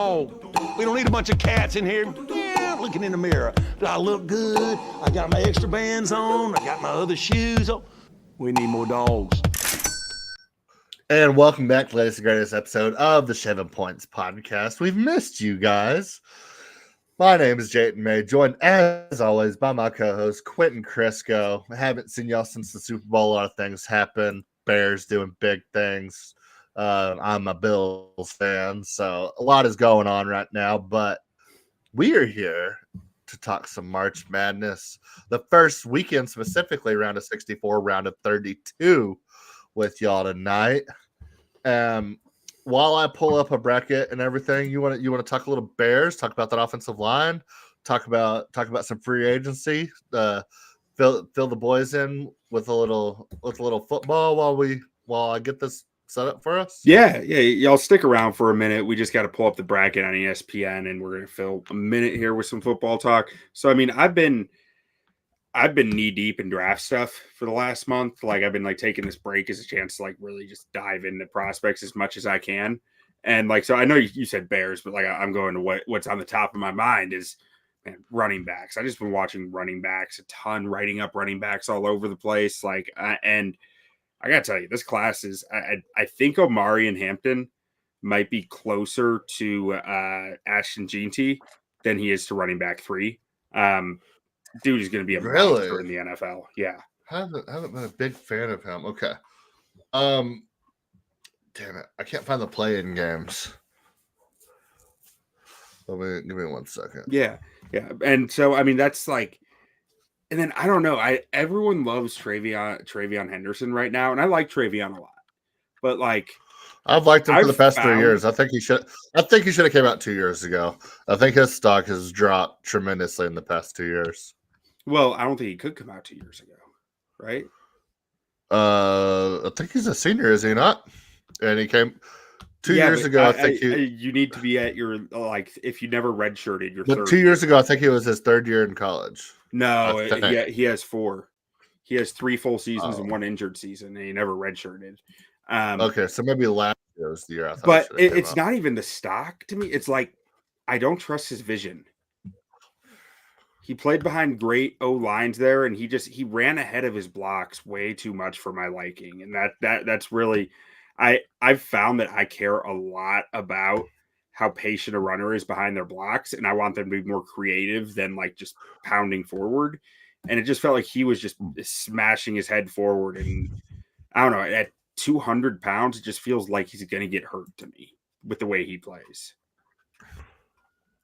We don't need a bunch of cats in here looking in the mirror. Do I look good? I got my extra bands on. I got my other shoes on. We need more dogs. And welcome back to the latest and greatest episode of the 7 Points Podcast. We've missed you guys. My name is Jayton May, joined as always by my co-host Quentin Crisco. I haven't seen y'all since the Super Bowl. A lot of things happen. Bears doing big things. I'm a Bills fan, so a lot is going on right now. But we are here to talk some March Madness. The first weekend, specifically round of 64, round of 32 with y'all tonight. While I pull up a bracket and everything, you want to talk a little Bears, talk about that offensive line, talk about some free agency, fill the boys in with a little football while I get this set up for us. Yeah, y'all stick around for a minute. We just got to pull up the bracket on ESPN, and we're gonna fill a minute here with some football talk. So I mean, I've been knee deep in draft stuff for the last month. Like I've been taking this break as a chance to really just dive into prospects as much as I can. And so I know you said Bears, but I'm going to what's on the top of my mind is running backs. I just been watching running backs a ton, writing up running backs all over the place. And I gotta tell you, this class is I think Omari and Hampton might be closer to Ashton Jeanty than he is to running back 3. Dude is going to be a monster in the NFL. Yeah. Haven't been a big fan of him. Okay. Damn it. I can't find the play-in games. Give me 1 second. Yeah. And so, I mean, that's and then I don't know. Everyone loves Travion Henderson right now, and I like Travion a lot. But I've liked him for the past 3 years. I think he should have came out 2 years ago. I think his stock has dropped tremendously in the past 2 years. Well, I don't think he could come out 2 years ago, right? I think he's a senior, is he not? And he came 2 years ago. I think you need to be at your if you never redshirted your. But 2 years ago, I think it was his third year in college. No, he has 4. He has 3 full seasons and 1 injured season, and he never redshirted. Okay, so maybe last year was the year I thought. But it's not even the stock to me. It's I don't trust his vision. He played behind great O lines there, and he ran ahead of his blocks way too much for my liking. And that's really I've found that I care a lot about how patient a runner is behind their blocks, and I want them to be more creative than just pounding forward. And it just felt like he was just smashing his head forward, and I don't know, at 200 pounds, it just feels like he's going to get hurt to me with the way he plays.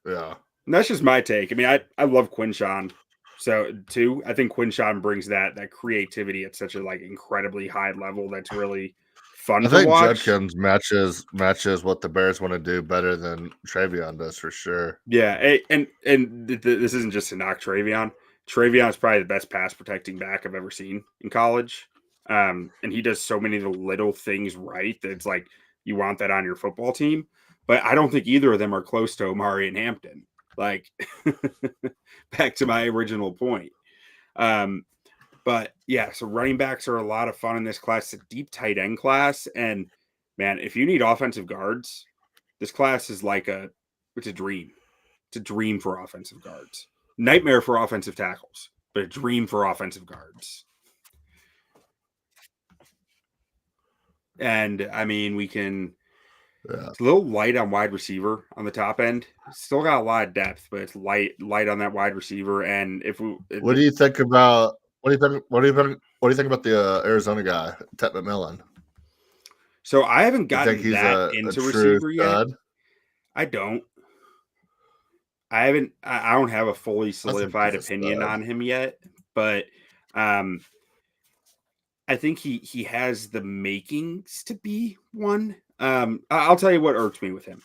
Yeah. And that's just my take. I mean, I love Quinshawn. So too, I think Quinshawn brings that creativity at such a incredibly high level. That's really fun to watch. I think Judkins matches what the Bears want to do better than Travion does for sure. Yeah. And this isn't just to knock Travion. Travion is probably the best pass protecting back I've ever seen in college. And he does so many of the little things right that it's you want that on your football team. But I don't think either of them are close to Omari and Hampton. Back to my original point. But yeah, so running backs are a lot of fun in this class. It's a deep tight end class. And man, if you need offensive guards, this class is it's a dream. It's a dream for offensive guards. Nightmare for offensive tackles, but a dream for offensive guards. And I mean, we can. Yeah. It's a little light on wide receiver on the top end. Still got a lot of depth, but it's light on that wide receiver. And what do you think about what do you think about the Arizona guy, Ted McMillan? So I haven't gotten into receiver yet. I don't. I don't have a fully solidified opinion on him yet, but I think he has the makings to be one. I'll tell you what irks me with him.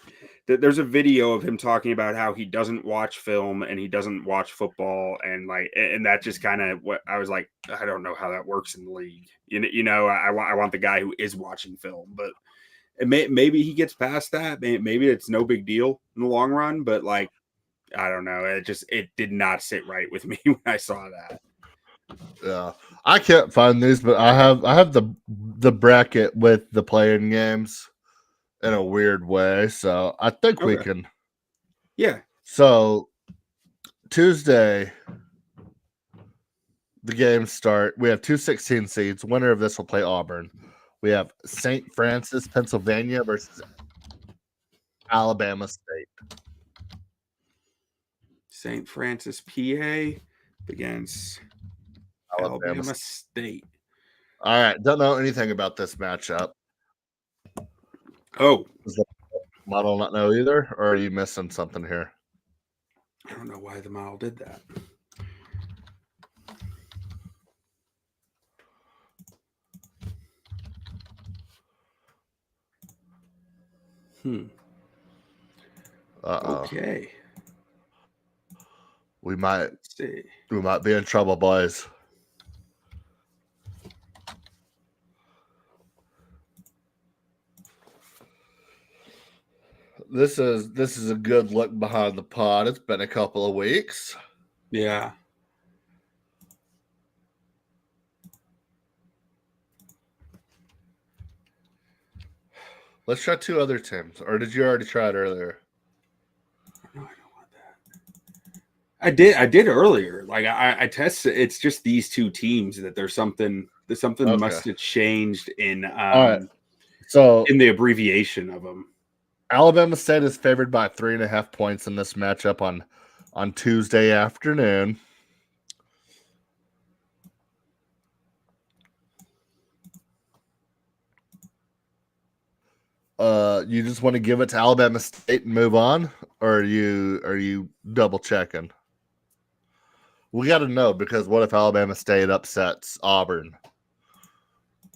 There's a video of him talking about how he doesn't watch film and he doesn't watch football, and and that just kind of what I was like. I don't know how that works in the league. I want the guy who is watching film, but maybe he gets past that. Maybe it's no big deal in the long run, but I don't know. It did not sit right with me when I saw that. Yeah, I can't find these, but I have the bracket with the play-in games in a weird way, so I think we can Yeah. So Tuesday, the games start. We have 2 16 seeds. Winner of this will play Auburn. We have St. Francis, Pennsylvania versus Alabama State. St. Francis, PA against Alabama State. All right. Don't know anything about this matchup. Oh. Does the model not know either? Or are you missing something here? I don't know why the model did that. Okay. We might be in trouble, boys. This is a good look behind the pod. It's been a couple of weeks. Yeah. Let's try 2 other teams. Or did you already try it earlier? No, I don't want that. I did earlier. Like I tested. It's just these 2 teams that there's something must have changed in all right. So in the abbreviation of them. Alabama State is favored by 3.5 points in this matchup on Tuesday afternoon. You just want to give it to Alabama State and move on, or are you double checking? We got to know, because what if Alabama State upsets Auburn?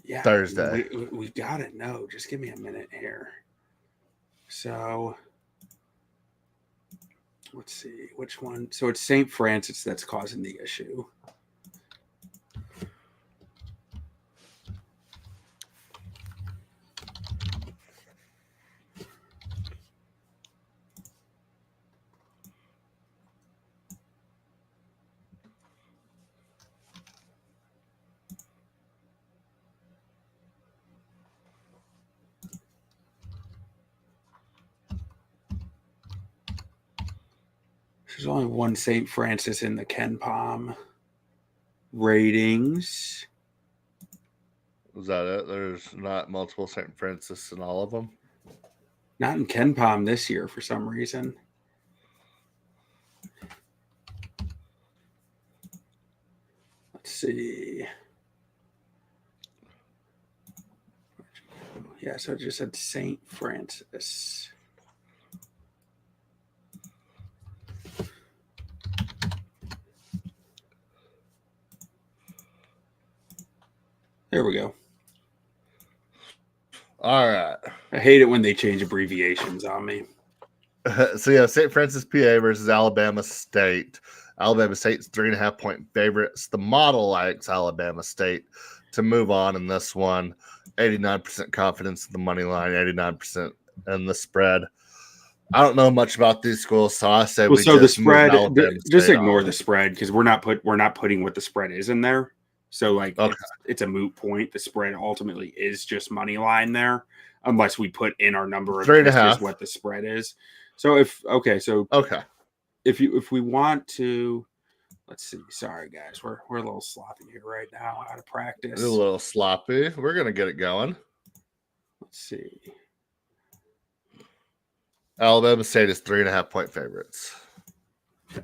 Yeah, Thursday. We got to know. Just give me a minute here. So let's see which one. So it's St. Francis that's causing the issue. There's only one St. Francis in the Ken Palm ratings. Is that it? There's not multiple St. Francis in all of them? Not in Ken Palm this year for some reason. Let's see. Yeah, so it just said St. Francis. There we go. All right. I hate it when they change abbreviations on me. So yeah, St. Francis, PA versus Alabama State. Alabama State's 3.5 point favorites. The model likes Alabama State to move on in this one. 89% confidence in the money line, 89% in the spread. I don't know much about these schools, so I say the spread. Just ignore the spread, because we're not putting what the spread is in there. So like it's a moot point. The spread ultimately is just money line there, unless we put in our number of 3.5 what the spread is. So if we want to, let's see. Sorry guys, we're a little sloppy here right now, out of practice. A little sloppy. We're gonna get it going. Let's see. Alabama State is 3.5 point favorites. Okay.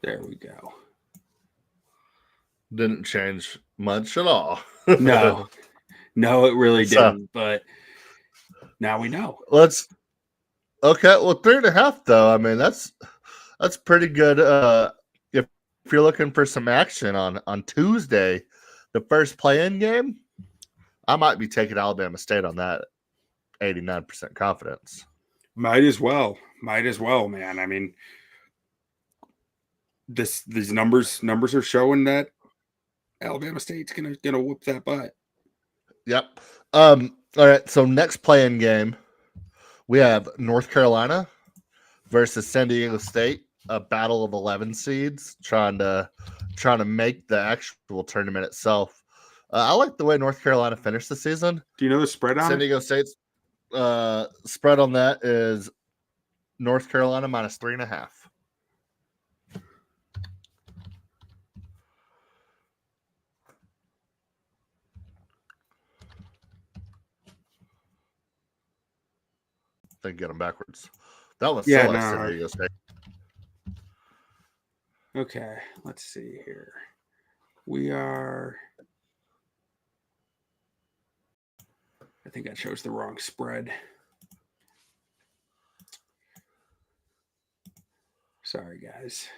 There we go. Didn't change much at all. No, it really didn't. But now we know. Okay. Well, 3.5 though. I mean, that's pretty good. If you're looking for some action on Tuesday, the first play-in game, I might be taking Alabama State on that. 89% confidence. Might as well, man. I mean, these numbers are showing that Alabama State's gonna whoop that butt. Yep. All right. So next play-in game, we have North Carolina versus San Diego State, a battle of 11 seeds trying to make the actual tournament itself. I like the way North Carolina finished the season. Do you know the spread on San Diego State's spread on that is North Carolina minus 3.5. They get them backwards. That was San Diego State. Okay, let's see here. We are. I think I chose the wrong spread. Sorry, guys.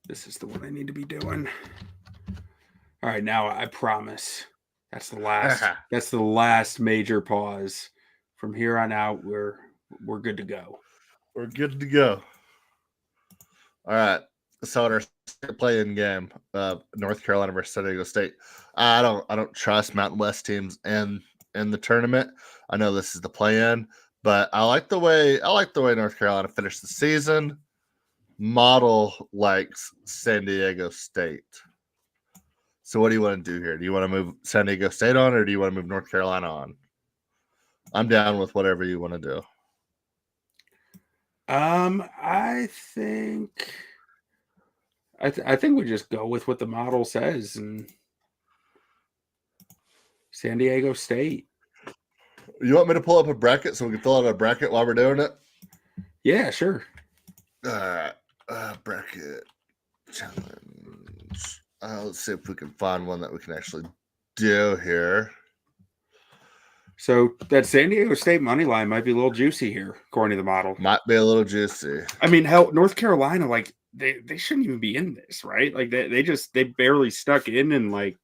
This is the one I need to be doing. All right, now I promise. That's the last. That's the last major pause. From here on out, we're good to go. We're good to go. All right. So in our play-in game, North Carolina versus San Diego State. I don't trust Mountain West teams in the tournament. I know this is the play-in, but I like the way North Carolina finished the season. Model likes San Diego State. So what do you want to do here? Do you want to move San Diego State on, or do you want to move North Carolina on? I'm down with whatever you want to do. I think we just go with what the model says and San Diego State. You want me to pull up a bracket so we can fill out a bracket while we're doing it? Yeah, sure. Bracket challenge. Let's see if we can find one that we can actually do here. So that San Diego State money line might be a little juicy here, according to the model. Might be a little juicy. I mean, hell, North Carolina, like they shouldn't even be in this, right? Like they barely stuck in and like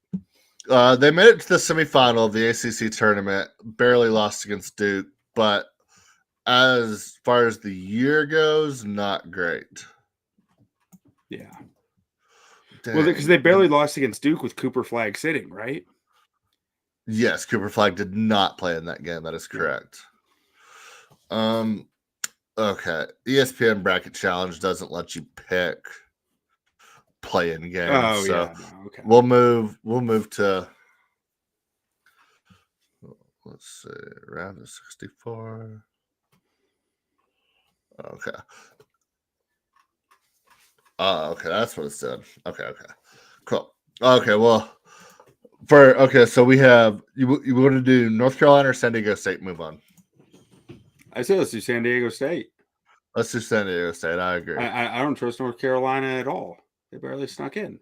they made it to the semifinal of the ACC tournament, barely lost against Duke, but as far as the year goes, not great. Yeah. Dang. Well, because they barely lost against Duke with Cooper Flag sitting, right? Yes, Cooper Flag did not play in that game. That is correct. Okay. ESPN Bracket Challenge doesn't let you pick play-in games. Oh, so yeah. No, okay. We'll move to, let's see, round of 64. Okay. Okay, that's what it said. Okay, cool. Okay, well, so we have you want to do North Carolina or San Diego State? Move on. I say let's do San Diego State. Let's do San Diego State. I agree. I don't trust North Carolina at all. They barely snuck in.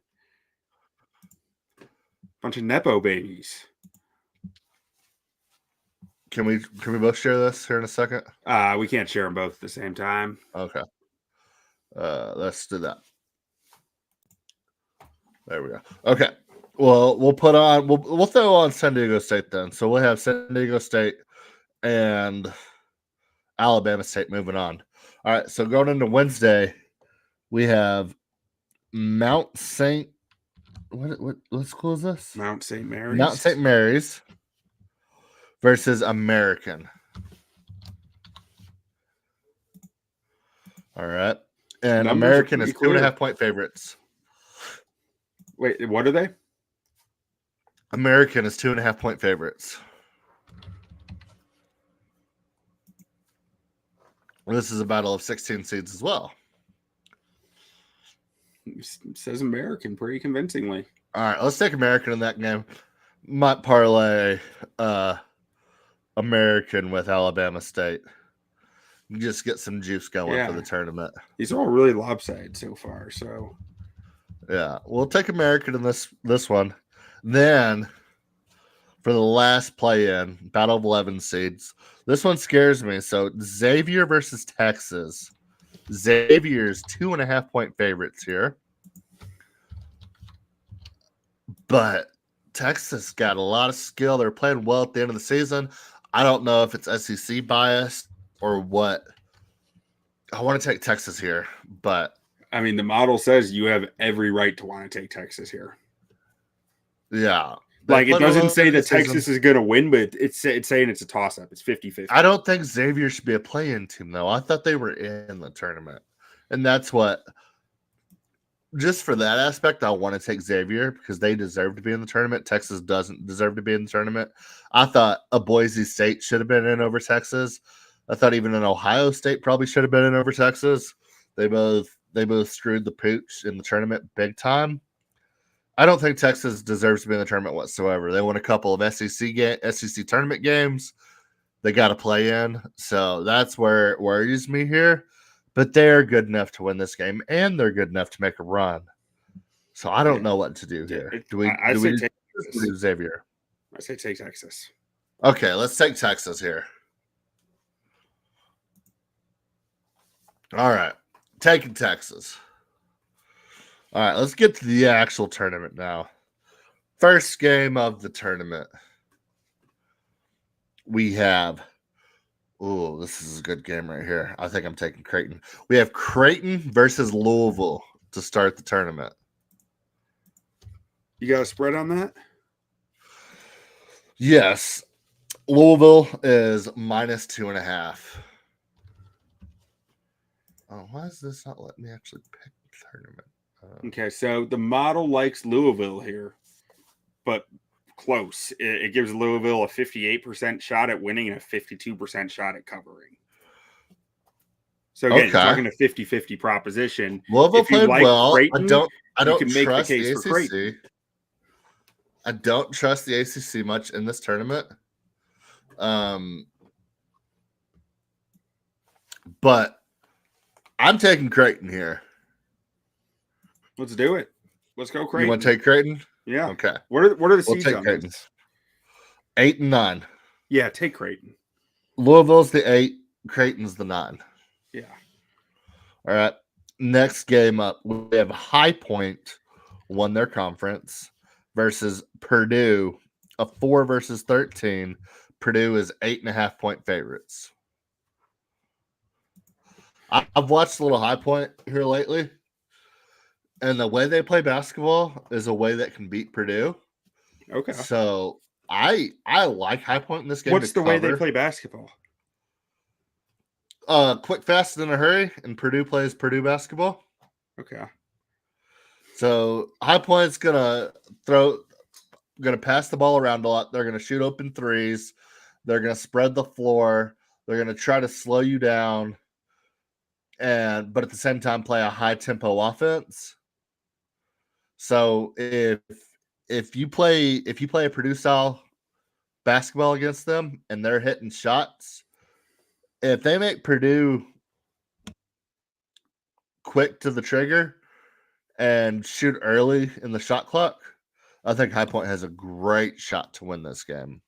Bunch of nepo babies. Can we both share this here in a second? We can't share them both at the same time. Okay. Let's do that. There we go. Okay. Well, we'll throw on San Diego State then. So we'll have San Diego State and Alabama State moving on. All right. So going into Wednesday, we have Mount St. What school is this? Mount St. Mary's. Mount St. Mary's versus American. All right. And Numbers American is 2.5-point favorites. Wait, what are they? American is 2.5-point favorites. This is a battle of 16 seeds as well. It says American pretty convincingly. All right, let's take American in that game. Might parlay American with Alabama State. Just get some juice going for the tournament. These are all really lopsided so far. So, yeah, we'll take American in this one. Then, for the last play-in, battle of 11 seeds. This one scares me. So, Xavier versus Texas. Xavier's 2.5-point favorites here. But Texas got a lot of skill. They're playing well at the end of the season. I don't know if it's SEC biased or what. I want to take Texas here, but I mean, the model says you have every right to want to take Texas here. Yeah. Like, it doesn't say that Texas is going to win, but it's saying it's a toss-up. It's 50-50. I don't think Xavier should be a play-in team, though. I thought they were in the tournament. And that's what – just for that aspect, I want to take Xavier because they deserve to be in the tournament. Texas doesn't deserve to be in the tournament. I thought a Boise State should have been in over Texas. I thought even an Ohio State probably should have been in over Texas. They both screwed the pooch in the tournament big time. I don't think Texas deserves to be in the tournament whatsoever. They won a couple of SEC tournament games. They got to play in. So that's where it worries me here. But they're good enough to win this game, and they're good enough to make a run. So I don't know what to do here. Do we do Xavier? I say take Texas. Okay, let's take Texas here. All right, taking Texas. All right, let's get to the actual tournament now. First game of the tournament. We have, this is a good game right here. I think I'm taking Creighton. We have Creighton versus Louisville to start the tournament. You got a spread on that? Yes. Louisville is -2.5. Oh, why is this not letting me actually pick the tournament? Okay, so the model likes Louisville here, but close. It gives Louisville a 58% shot at winning and a 52% shot at covering. So again, you're talking a 50-50 proposition. Louisville played well. Creighton, I don't trust the ACC. I don't trust the ACC much in this tournament. But I'm taking Creighton here. Let's do it. Let's go Creighton. You want to take Creighton? Yeah. Okay. What are the seeds on Creighton. 8 and 9. Yeah, take Creighton. Louisville's the 8. Creighton's the 9. Yeah. All right. Next game up, we have High Point won their conference versus Purdue, a 4 versus 13. Purdue is 8.5-point favorites. I've watched a little High Point here lately. And the way they play basketball is a way that can beat Purdue. Okay. So I like High Point in this game. What's the way they play basketball? Quick, fast, and in a hurry, and Purdue plays Purdue basketball. Okay. So High Point's gonna pass the ball around a lot. They're gonna shoot open threes. They're gonna spread the floor. They're gonna try to slow you down, but at the same time play a high tempo offense. So if you play a Purdue style basketball against them and they're hitting shots, if they make Purdue quick to the trigger and shoot early in the shot clock, I think High Point has a great shot to win this game.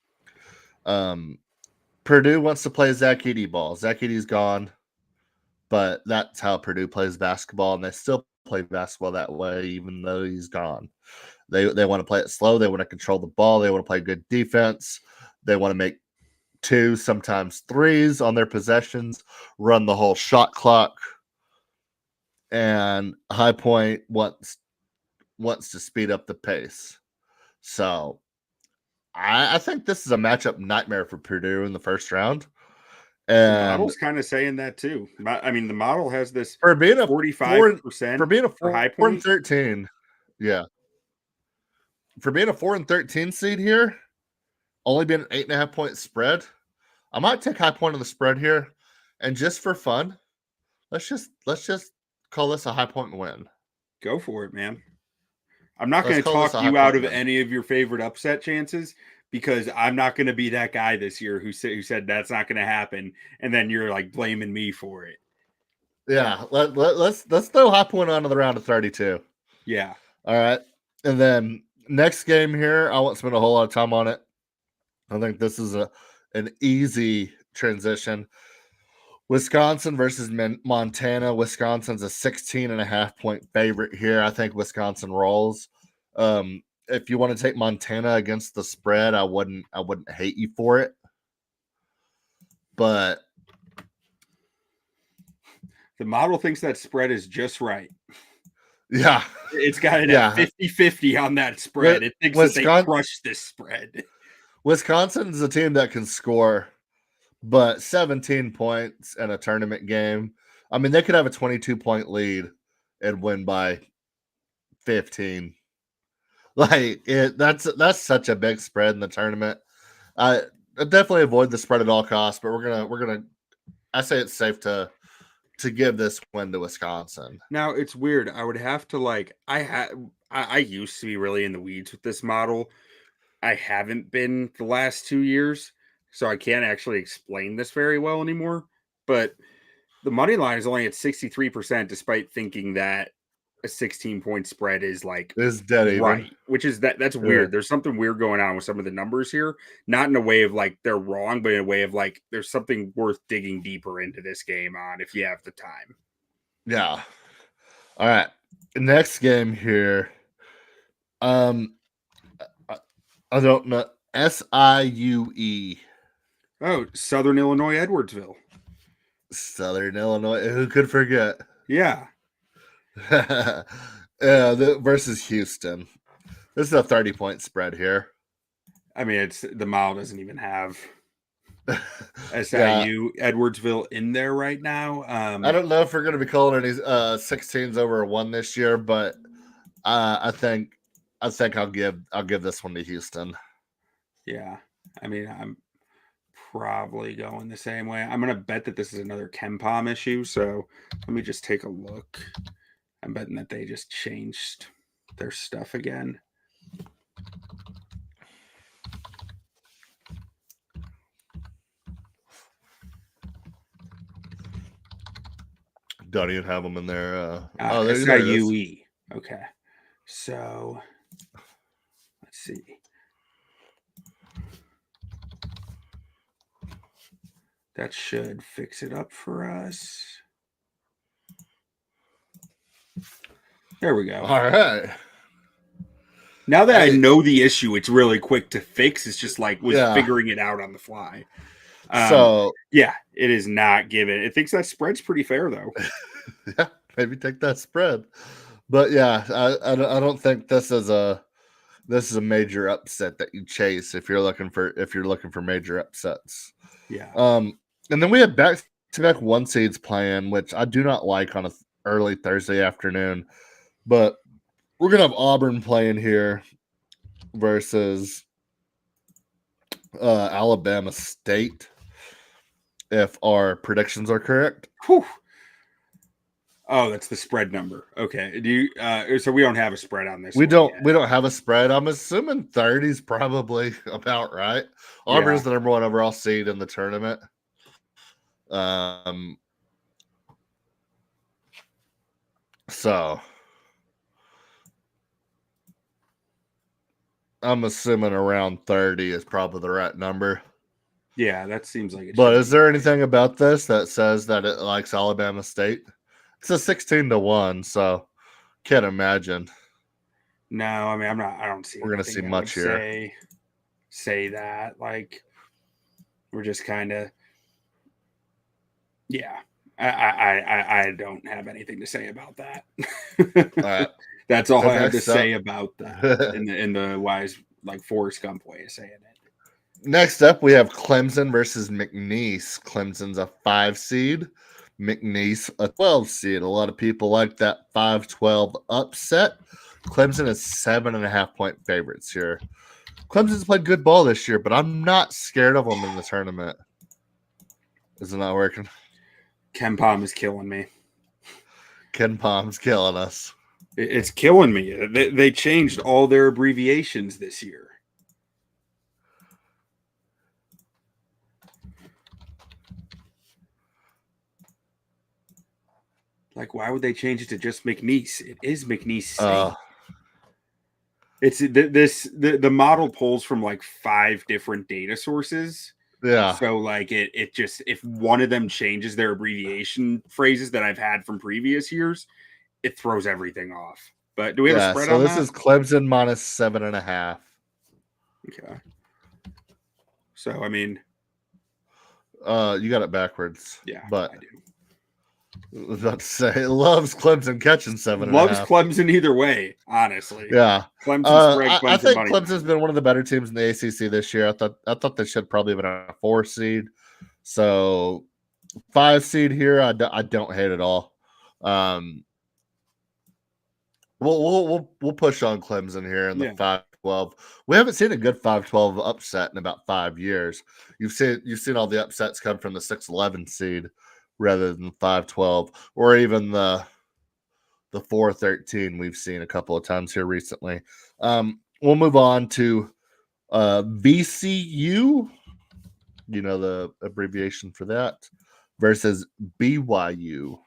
Purdue wants to play Zach Edey ball. Zach Edey's gone, but that's how Purdue plays basketball, and they still play basketball that way, even though he's gone. They want to play it slow. They want to control the ball. They want to play good defense. They want to make 2, sometimes 3s on their possessions, run the whole shot clock. And High Point wants to speed up the pace. So I think this is a matchup nightmare for Purdue in the first round. And the model's kind of saying that too. I mean, the model has this for being a 45% for being a 4 High Point. and 13. Yeah. For being a 4 and 13 seed here, only being an 8.5-point spread, I might take High Point on the spread here. And just for fun, let's just call this a High Point win. Go for it, man. I'm not going to talk you out of any of your favorite upset chances, because I'm not going to be that guy this year who said that's not going to happen, and then you're like blaming me for it. Yeah, let's throw High Point onto the round of 32. Yeah. All right. And then next game here, I won't spend a whole lot of time on it. I think this is an easy transition. Wisconsin versus Montana. Wisconsin's a 16.5-point favorite here. I think Wisconsin rolls. If you want to take Montana against the spread, I wouldn't hate you for it. But The model thinks that spread is just right. Yeah. It's got it at 50-50 on that spread. It thinks that they crushed this spread. Wisconsin's a team that can score, but 17 points in a tournament game. I mean, they could have a 22-point lead and win by 15. That's such a big spread in the tournament. I definitely avoid the spread at all costs, but we're gonna. I say it's safe to give this win to Wisconsin. Now it's weird. I would have to I used to be really in the weeds with this model. I haven't been the last 2 years, so I can't actually explain this very well anymore. But the money line is only at 63%, despite thinking that a 16-point spread is dead right, even. which is that's weird. There's something weird going on with some of the numbers here, not in a way of they're wrong, but in a way of there's something worth digging deeper into this game on if you have the time. Yeah. All right. Next game here. I don't know. SIUE. Oh, Southern Illinois, Edwardsville. Southern Illinois. Who could forget? Yeah. Versus Houston. This is a 30-point spread here. I mean, the model doesn't even have SIU Edwardsville in there right now. I don't know if we're going to be calling any 16s over 1 this year, but I think I'll give this one to Houston. Yeah, I mean, I'm probably going the same way. I'm going to bet that this is another KenPom issue. So let me just take a look. I'm betting that they just changed their stuff again. Don't even have them in there. SIUE. Okay. So let's see. That should fix it up for us. There we go. All right. Now that I know the issue, it's really quick to fix. It's just figuring it out on the fly. Yeah, it is not given. It thinks that spread's pretty fair, though. Yeah, maybe take that spread. But yeah, I don't think this is a major upset that you chase if you're looking for major upsets. Yeah. And then we have back-to-back 1 seeds playing, which I do not like on a early Thursday afternoon. But we're gonna have Auburn playing here versus Alabama State, if our predictions are correct. Whew. Oh, that's the spread number. Okay. Do you? So we don't have a spread on this. We don't have a spread. I'm assuming 30 is probably about right. Auburn is the number 1 overall seed in the tournament. So I'm assuming around 30 is probably the right number. Yeah, that seems like it. But is there anything about this that says that it likes Alabama State? It's a 16-1, so can't imagine. No, I mean I don't see. We're gonna see much here. Say that we're just kind of. Yeah, I don't have anything to say about that. All right. That's all I have to say about that in the wise Forrest Gump way of saying it. Next up, we have Clemson versus McNeese. Clemson's a 5 seed, McNeese a 12 seed. A lot of people like that 5-12 upset. Clemson is 7.5-point favorites here. Clemson's played good ball this year, but I'm not scared of them in the tournament. Is it not working? KenPom is killing me. KenPom's killing us. It's killing me. They changed all their abbreviations this year. Why would they change it to just McNeese? It is McNeese State. It's the model pulls from 5 different data sources. Yeah. So it just, if one of them changes their abbreviation phrases that I've had from previous years, it throws everything off. But do we have a spread on that? So this is Clemson minus 7.5. Okay. So I mean, you got it backwards. Yeah, but I do. I was about to say, it loves Clemson catching 7.5. Loves Clemson either way, honestly. Yeah. Clemson spread, Clemson I think money Clemson's line. been one of the better teams in the ACC this year. I thought they should probably have been a 4 seed. So 5 seed here, I don't hate it all. We'll push on Clemson here in the 5-12. We haven't seen a good 5-12 upset in about 5 years. You've seen all the upsets come from the 6-11 seed rather than 5-12, or even the 4-13 we've seen a couple of times here recently. We'll move on to VCU, you know the abbreviation for that, versus BYU.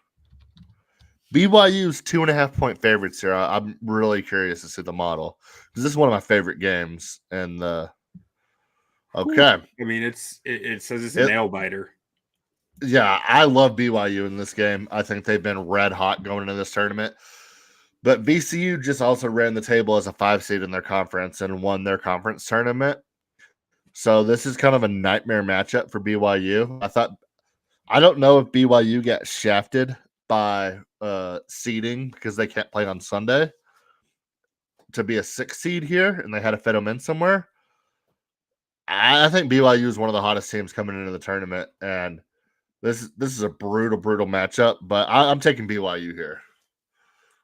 BYU's 2.5-point favorites here. I'm really curious to see the model because this is one of my favorite games. And okay, I mean, it says it's a nail biter. Yeah, I love BYU in this game. I think they've been red hot going into this tournament. But VCU just also ran the table as a 5 seed in their conference and won their conference tournament. So this is kind of a nightmare matchup for BYU. I don't know if BYU got shafted by seeding because they can't play on Sunday to be a 6 seed here, and they had to fit them in somewhere. I think BYU is one of the hottest teams coming into the tournament, and this is a brutal matchup. But I'm taking BYU here.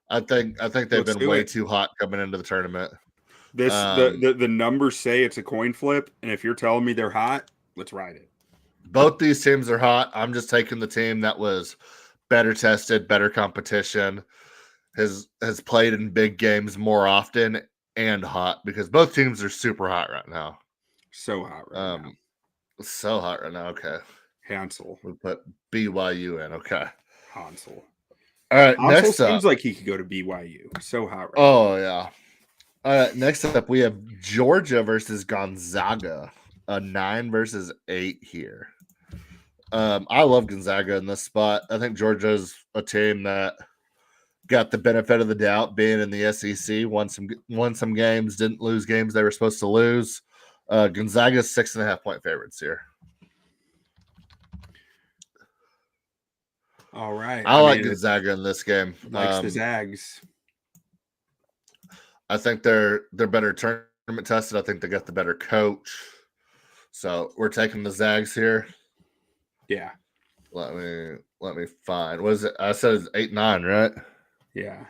I think they've been way too hot coming into the tournament. The numbers say it's a coin flip, and if you're telling me they're hot, let's ride it. Both these teams are hot. I'm just taking the team that was better tested, better competition, has played in big games more often, and hot, because both teams are super hot right now. So hot right now. So hot right now. Okay. Hansel. We'll put BYU in. Okay. Hansel. All right. Hansel next seems up, like he could go to BYU. So hot right now. Yeah. All right. Next up, we have Georgia versus Gonzaga. A 9 versus 8 here. I love Gonzaga in this spot. I think Georgia's a team that got the benefit of the doubt being in the SEC, won some games, didn't lose games they were supposed to lose. Gonzaga's 6.5-point favorites here. All right. I like Gonzaga in this game. Likes the Zags. I think they're better tournament tested. I think they got the better coach. So we're taking the Zags here. Yeah. Let me find. What is it? I said it's 8-9, right? Yeah.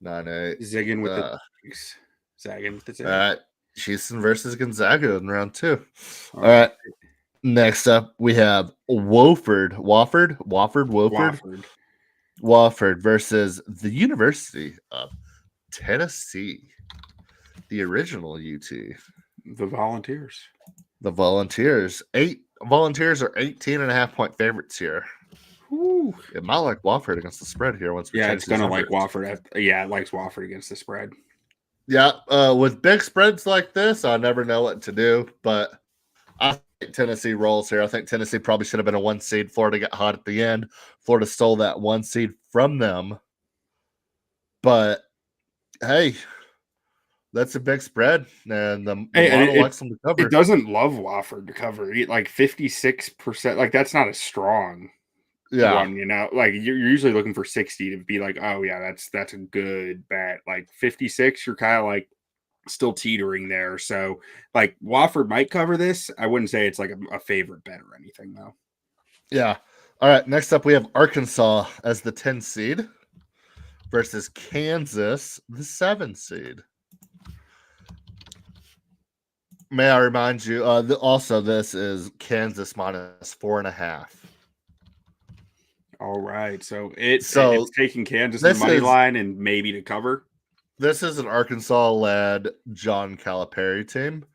9-8. Zigging with the Zags. Zagging with the Zags. All right. Houston versus Gonzaga in round 2. All right. Next up, we have Wofford versus the University of Tennessee, the original UT. The Volunteers. The Volunteers. Volunteers are 18.5-point favorites here. Ooh. It might like Wofford against the spread here once we change. Yeah, it's gonna like Wofford. Yeah, it likes Wofford against the spread. Yeah, with big spreads like this, I never know what to do, but I think Tennessee rolls here. I think Tennessee probably should have been a 1 seed. Florida got hot at the end. Florida stole that 1 seed from them. But hey, that's a big spread, and the model likes them to cover. It doesn't love Wofford to cover. Like 56%, like that's not a strong one, you know. Like you're usually looking for 60 to be like, oh yeah, that's a good bet. Like 56, you're kind of like still teetering there. So like Wofford might cover this. I wouldn't say it's like a favorite bet or anything though. Yeah. All right. Next up, we have Arkansas as the 10 seed versus Kansas, the 7 seed. May I remind you, also this is Kansas minus 4.5. All right. So it's taking Kansas in the money line and maybe to cover. This is an Arkansas-led John Calipari team.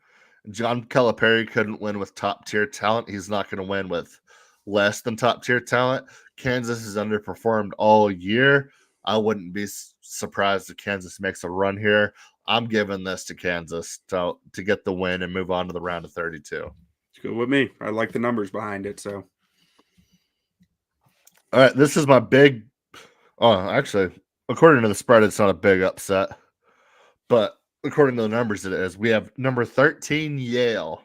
John Calipari couldn't win with top-tier talent. He's not going to win with less than top-tier talent. Kansas has underperformed all year. I wouldn't be surprised if Kansas makes a run here. I'm giving this to Kansas to get the win and move on to the round of 32. It's good with me. I like the numbers behind it. So, all right, this is my big. Oh, actually, according to the spread, it's not a big upset, but according to the numbers, it is. We have number 13 Yale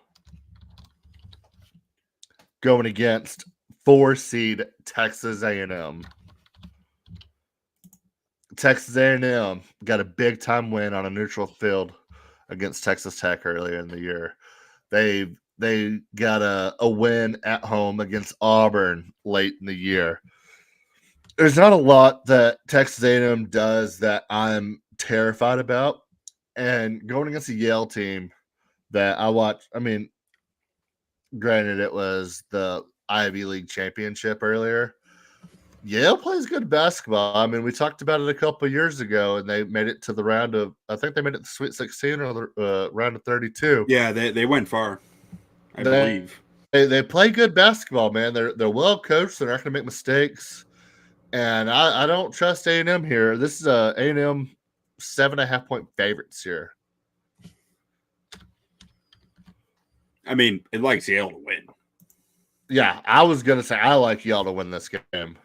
going against 4 seed Texas A&M. Texas A&M got a big-time win on a neutral field against Texas Tech earlier in the year. They got a win at home against Auburn late in the year. There's not a lot that Texas A&M does that I'm terrified about. And going against a Yale team that I watched, I mean, granted, it was the Ivy League championship earlier. Yale plays good basketball. I mean, we talked about it a couple of years ago, and they made it to the round of, I think they made it the Sweet 16 or the round of 32. Yeah, they went far, I believe. They play good basketball, man. They're well coached. They're not going to make mistakes. And I don't trust A&M here. This is a A&M 7.5 point favorites here. I mean, it likes Yale to win. Yeah, I was going to say I like Yale to win this game.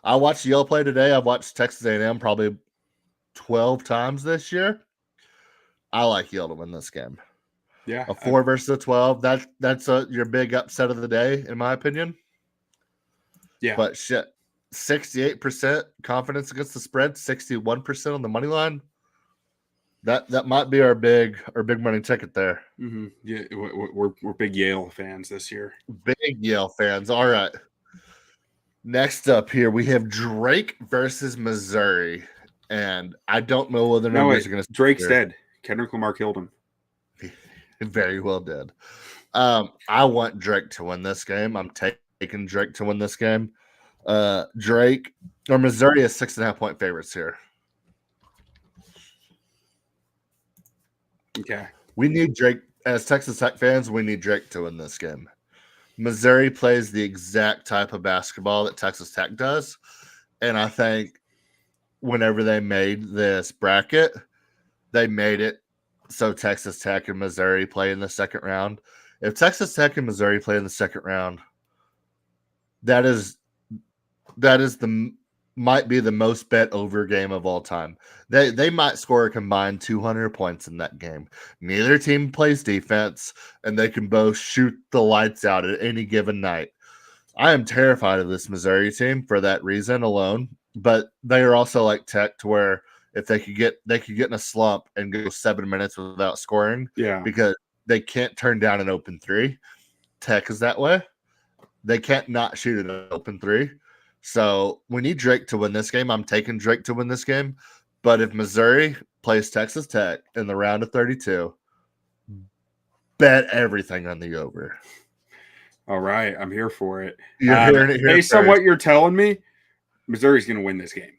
I watched Yale play today. I've watched Texas A&M probably 12 times this year. I like Yale to win this game. Yeah, a 4 versus a 12. That's your big upset of the day, in my opinion. Yeah, but shit, 68% confidence against the spread, 61% on the money line. That might be our big money ticket there. Mm-hmm. Yeah, we're big Yale fans this year. Big Yale fans. All right. Next up here, we have Drake versus Missouri, and I don't know whether numbers are going to. Drake's dead. Kendrick Lamar killed him. He very well did. I want Drake to win this game. I'm taking Drake to win this game. Drake or Missouri is 6.5 point favorites here. Okay. We need Drake as Texas Tech fans. We need Drake to win this game. Missouri plays the exact type of basketball that Texas Tech does, and I think whenever they made this bracket, they made it so Texas Tech and Missouri play in the second round. If Texas Tech and Missouri play in the second round, that is might be the most bet over game of all time. They might score a combined 200 points in that game. Neither team plays defense, and they can both shoot the lights out at any given night. I am terrified of this Missouri team for that reason alone, but they are also like Tech to where if they could get in a slump and go 7 minutes without scoring, because they can't turn down an open three. Tech is that way. They can't not shoot an open three. So we need Drake to win this game. I'm taking Drake to win this game. But if Missouri plays Texas Tech in the round of 32, bet everything on the over. All right. I'm here for it. You're hearing it here based on what you're telling me, Missouri's going to win this game.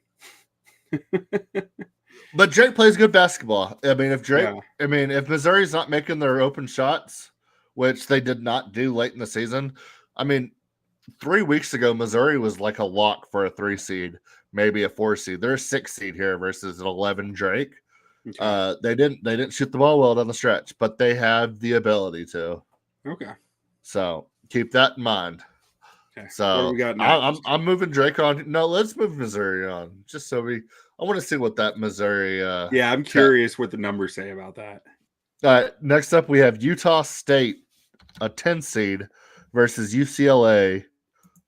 But Drake plays good basketball. I mean, if Missouri's not making their open shots, which they did not do late in the season, I mean, 3 weeks ago, Missouri was like a lock for a 3 seed, maybe a 4 seed. They're a 6 seed here versus an 11 Drake. Okay. They didn't shoot the ball well down the stretch, but they have the ability to. Okay. So keep that in mind. Okay. So I'm moving Drake on. No, let's move Missouri on. Just so I want to see what that Missouri. Yeah, I'm curious what the numbers say about that. All right. Next up, we have Utah State, a 10 seed, versus UCLA,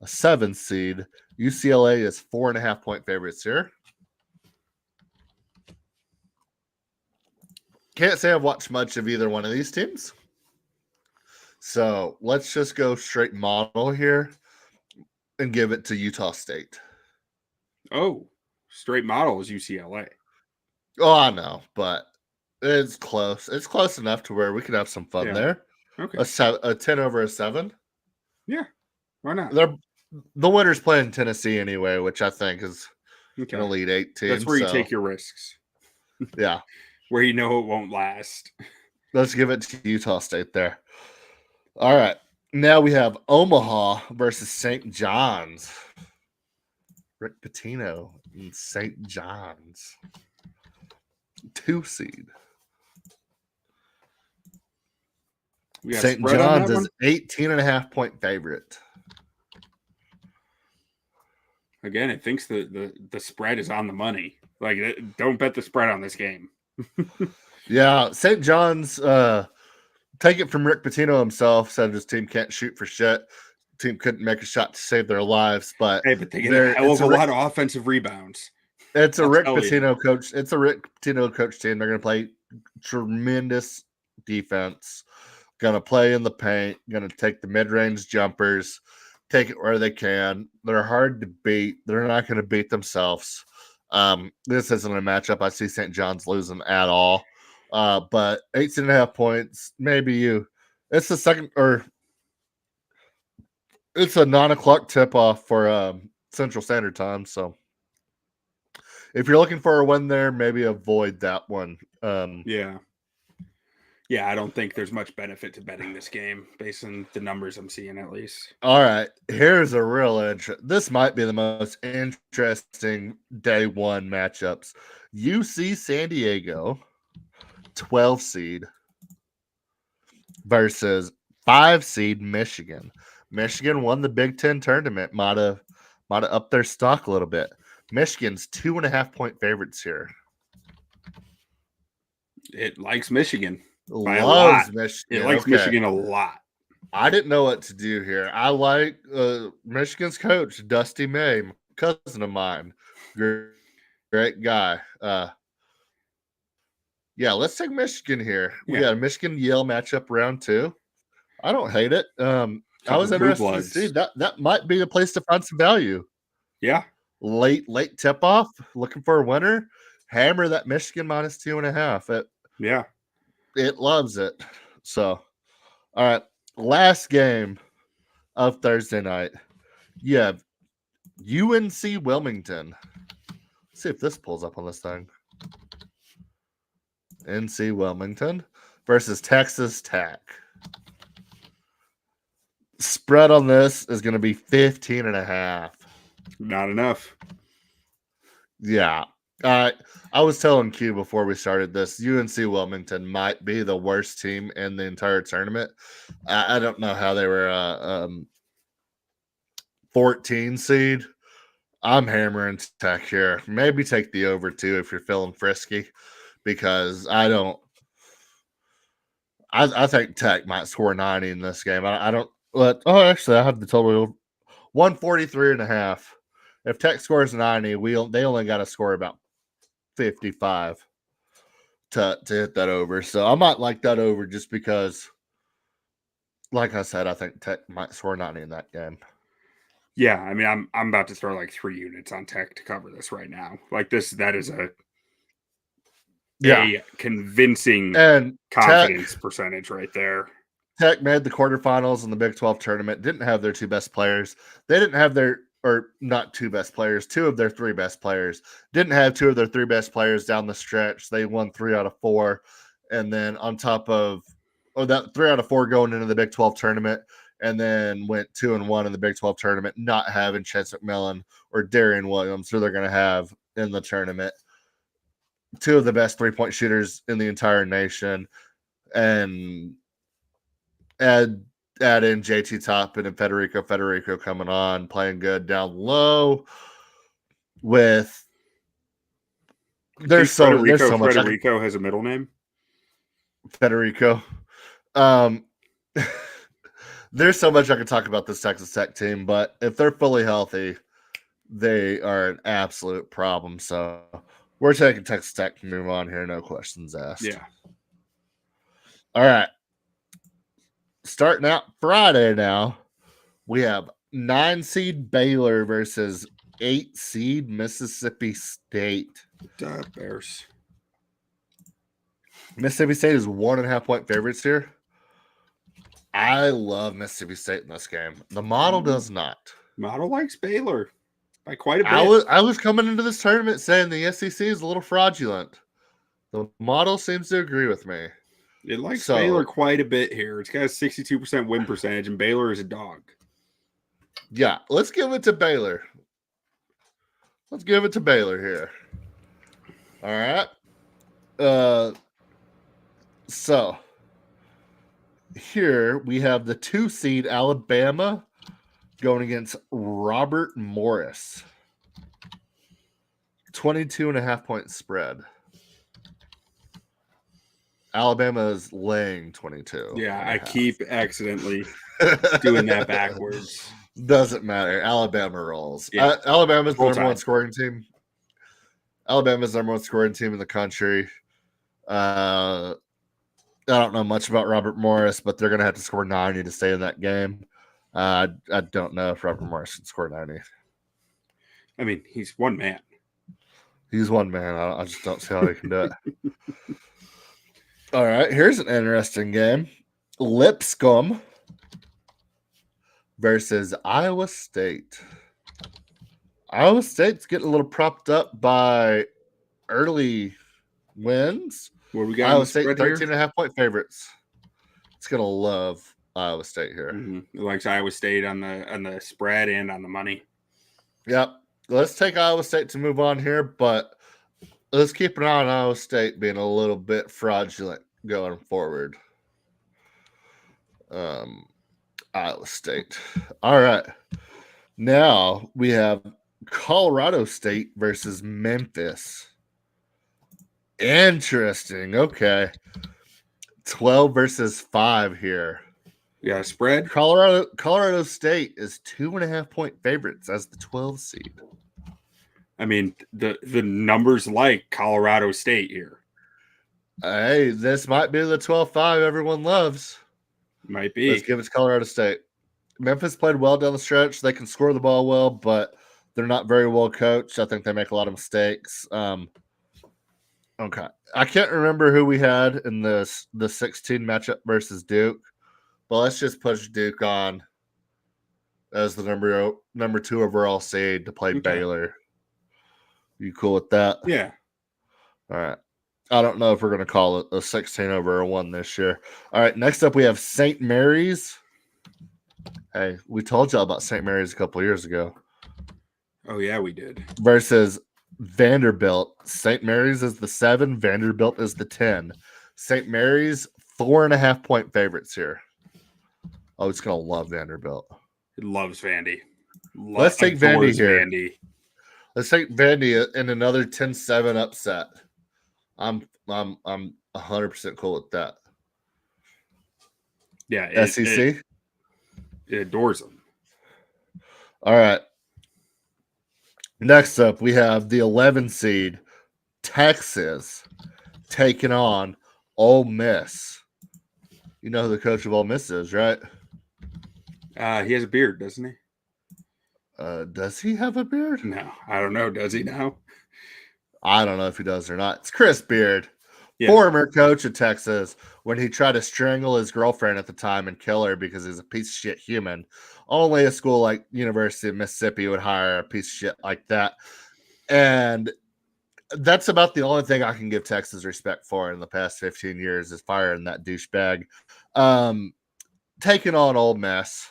a 7 seed. UCLA is 4.5 point favorites here. Can't say I've watched much of either one of these teams. So let's just go straight model here and give it to Utah State. Oh, straight model is UCLA. Oh, I know, but it's close. It's close enough to where we can have some fun there. Okay. A 10 over a 7. Yeah, why not? The winner's playing Tennessee anyway, which I think is an Elite 8 team. That's where you take your risks. Yeah. Where you know it won't last. Let's give it to Utah State there. All right. Now we have Omaha versus St. John's. Rick Pitino in St. John's. 2 seed. St. John's is 18.5 point favorite. Again, it thinks the spread is on the money. Like, don't bet the spread on this game. Yeah, St. John's, take it from Rick Pitino himself, said his team can't shoot for shit. Team couldn't make a shot to save their lives, but they get a hell of a lot of offensive rebounds. It's a Rick Pitino coach. It's a Rick Pitino coach team. They're going to play tremendous defense. Going to play in the paint. Going to take the mid-range jumpers. Take it where they can. They're hard to beat. They're not going to beat themselves. This isn't a matchup I see St. John's losing at all. But 18.5 points. Maybe you. It's the second or it's a 9:00 tip-off for Central Standard Time. So if you're looking for a win there, maybe avoid that one. Yeah, I don't think there's much benefit to betting this game based on the numbers I'm seeing, at least. All right, here's a real interest. This might be the most interesting day one matchups. UC San Diego, 12 seed, versus 5 seed Michigan. Michigan won the Big Ten tournament. Might have upped their stock a little bit. Michigan's 2.5 point favorites here. It likes Michigan. Loves Michigan. It likes Michigan a lot. I didn't know what to do here. I like Michigan's coach, Dusty May, cousin of mine. Great guy. Yeah, let's take Michigan here. We got a Michigan Yale matchup round 2. I don't hate it. I was interested to see that might be a place to find some value. Yeah. Late tip off, looking for a winner. Hammer that Michigan minus 2.5. It loves it. So, all right. Last game of Thursday night. You have UNC Wilmington. Let's see if this pulls up on this thing. NC Wilmington versus Texas Tech. Spread on this is going to be 15.5. Not enough. Yeah. I was telling Q before we started this, UNC Wilmington might be the worst team in the entire tournament. I don't know how they were 14 seed. I'm hammering Tech here. Maybe take the over 2 if you're feeling frisky, because I think Tech might score 90 in this game. I don't. But actually, I have the total 143.5. If Tech scores 90, they only got to score about 55 to hit that over. So I might like that over just because, like I said, I think Tech might score 90 in that game. Yeah, I mean, I'm about to throw like 3 units on Tech to cover this right now. Like that is a convincing and confidence percentage right there. Tech made the quarterfinals in the Big 12 tournament. Didn't have their 2 best players. They didn't have not 2 best players, 2 of their 3 best players. Didn't have 2 of their 3 best players down the stretch. They won 3 out of 4. And then on top of that 3 out of 4 going into the Big 12 tournament, and then went 2-1 in the Big 12 tournament, not having Chance McMillan or Darian Williams, who they're going to have in the tournament. 2 of the best 3-point shooters in the entire nation. And add in JT Toppin and Federico coming on, playing good down low. There's so much. Federico has a middle name. Federico. There's so much I could talk about this Texas Tech team, but if they're fully healthy, they are an absolute problem. So we're taking Texas Tech to move on here. No questions asked. Yeah. All right. Starting out Friday now, we have 9 seed Baylor versus 8 seed Mississippi State. Bears. Mississippi State is 1.5 point favorites here. I love Mississippi State in this game. The model does not. Model likes Baylor by quite a bit. I was coming into this tournament saying the SEC is a little fraudulent. The model seems to agree with me. It likes Baylor quite a bit here. It's got a 62% win percentage, and Baylor is a dog. Yeah, let's give it to Baylor. Let's give it to Baylor here. All right. So here we have the 2 seed Alabama going against Robert Morris. 22.5 point spread. Alabama is laying 22. Yeah, I keep accidentally doing that backwards. Doesn't matter. Alabama rolls. Yeah. Alabama's the number 1 scoring team. Alabama's number one scoring team in the country. I don't know much about Robert Morris, but they're going to have to score 90 to stay in that game. I don't know if Robert Morris can score 90. I mean, he's one man. He's one man. I just don't see how he can do it. All right, here's an interesting game. Lipscomb versus Iowa State. Iowa State's getting a little propped up by early wins. What we got? Iowa State 13.5-point favorites. It's gonna love Iowa State here. Mm-hmm. It likes Iowa State on the spread and on the money. Yep. Let's take Iowa State to move on here, but let's keep an eye on Iowa State being a little bit fraudulent going forward. Iowa State. All right. Now we have Colorado State versus Memphis. Interesting. Okay. 12 versus 5 here. Yeah, spread. Colorado State is 2.5-point favorites as the 12 seed. I mean, the numbers like Colorado State here. Hey, this might be the 12-5 everyone loves. Might be. Let's give it to Colorado State. Memphis played well down the stretch. They can score the ball well, but they're not very well coached. I think they make a lot of mistakes. Okay. I can't remember who we had in the 16 matchup versus Duke, but let's just push Duke on as the number 2 overall seed to play Baylor. You cool with that? Yeah. All right. I don't know if we're going to call it a 16 over a 1 this year. All right. Next up, we have St. Mary's. Hey, we told y'all about St. Mary's a couple years ago. Oh, yeah, we did. Versus Vanderbilt. St. Mary's is the 7. Vanderbilt is the 10. St. Mary's 4.5-point favorites here. Oh, it's going to love Vanderbilt. It loves Vandy. Let's take Vandy here. Let's take Vandy in another 10-7 upset. I'm 100% cool with that. Yeah. SEC? It adores them. All right. Next up, we have the 11 seed, Texas, taking on Ole Miss. You know who the coach of Ole Miss is, right? He has a beard, doesn't he? Does he have a beard? No, I don't know. Does he now? I don't know if he does or not. It's Chris Beard, former coach of Texas, when he tried to strangle his girlfriend at the time and kill her because he's a piece of shit human. Only a school like University of Mississippi would hire a piece of shit like that. And that's about the only thing I can give Texas respect for in the past 15 years is firing that douchebag. Taking on Ole Miss.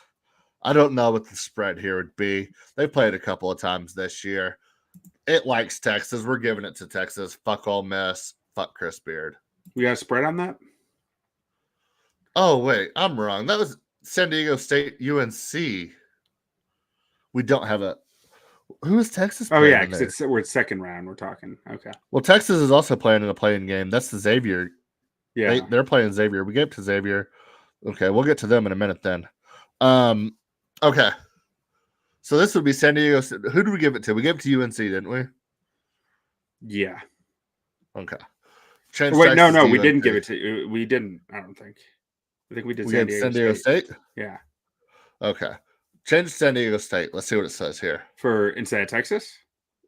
I don't know what the spread here would be. They played a couple of times this year. It likes Texas. We're giving it to Texas. Fuck Ole Miss. Fuck Chris Beard. We got a spread on that? Oh, wait. I'm wrong. That was San Diego State UNC. We don't have a... Who is Texas playing? Oh, yeah, because we're at second round. We're talking. Okay. Well, Texas is also playing in a playing game. That's the Xavier. Yeah. They're playing Xavier. We gave it to Xavier. Okay, we'll get to them in a minute then. Okay. So this would be San Diego. Who did we give it to? We gave it to UNC, didn't we? Yeah. Okay. Wait, no, we didn't give it to. We didn't. I don't think. I think we did. San Diego State. Yeah. Okay. Change San Diego State. Let's see what it says here. For instead of Texas.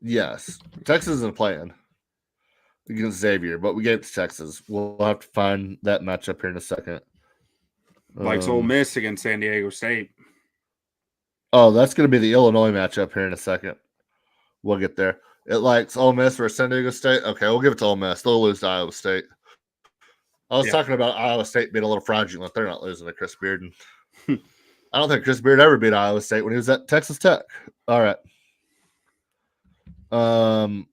Yes, Texas isn't playing against Xavier, but we gave it to Texas. We'll have to find that matchup here in a second. Likes Ole Miss against San Diego State. Oh, that's going to be the Illinois matchup here in a second. We'll get there. It likes Ole Miss versus San Diego State. Okay, we'll give it to Ole Miss. They'll lose to Iowa State. I was talking about Iowa State being a little fraudulent. They're not losing to Chris Beard. I don't think Chris Beard ever beat Iowa State when he was at Texas Tech. All right. All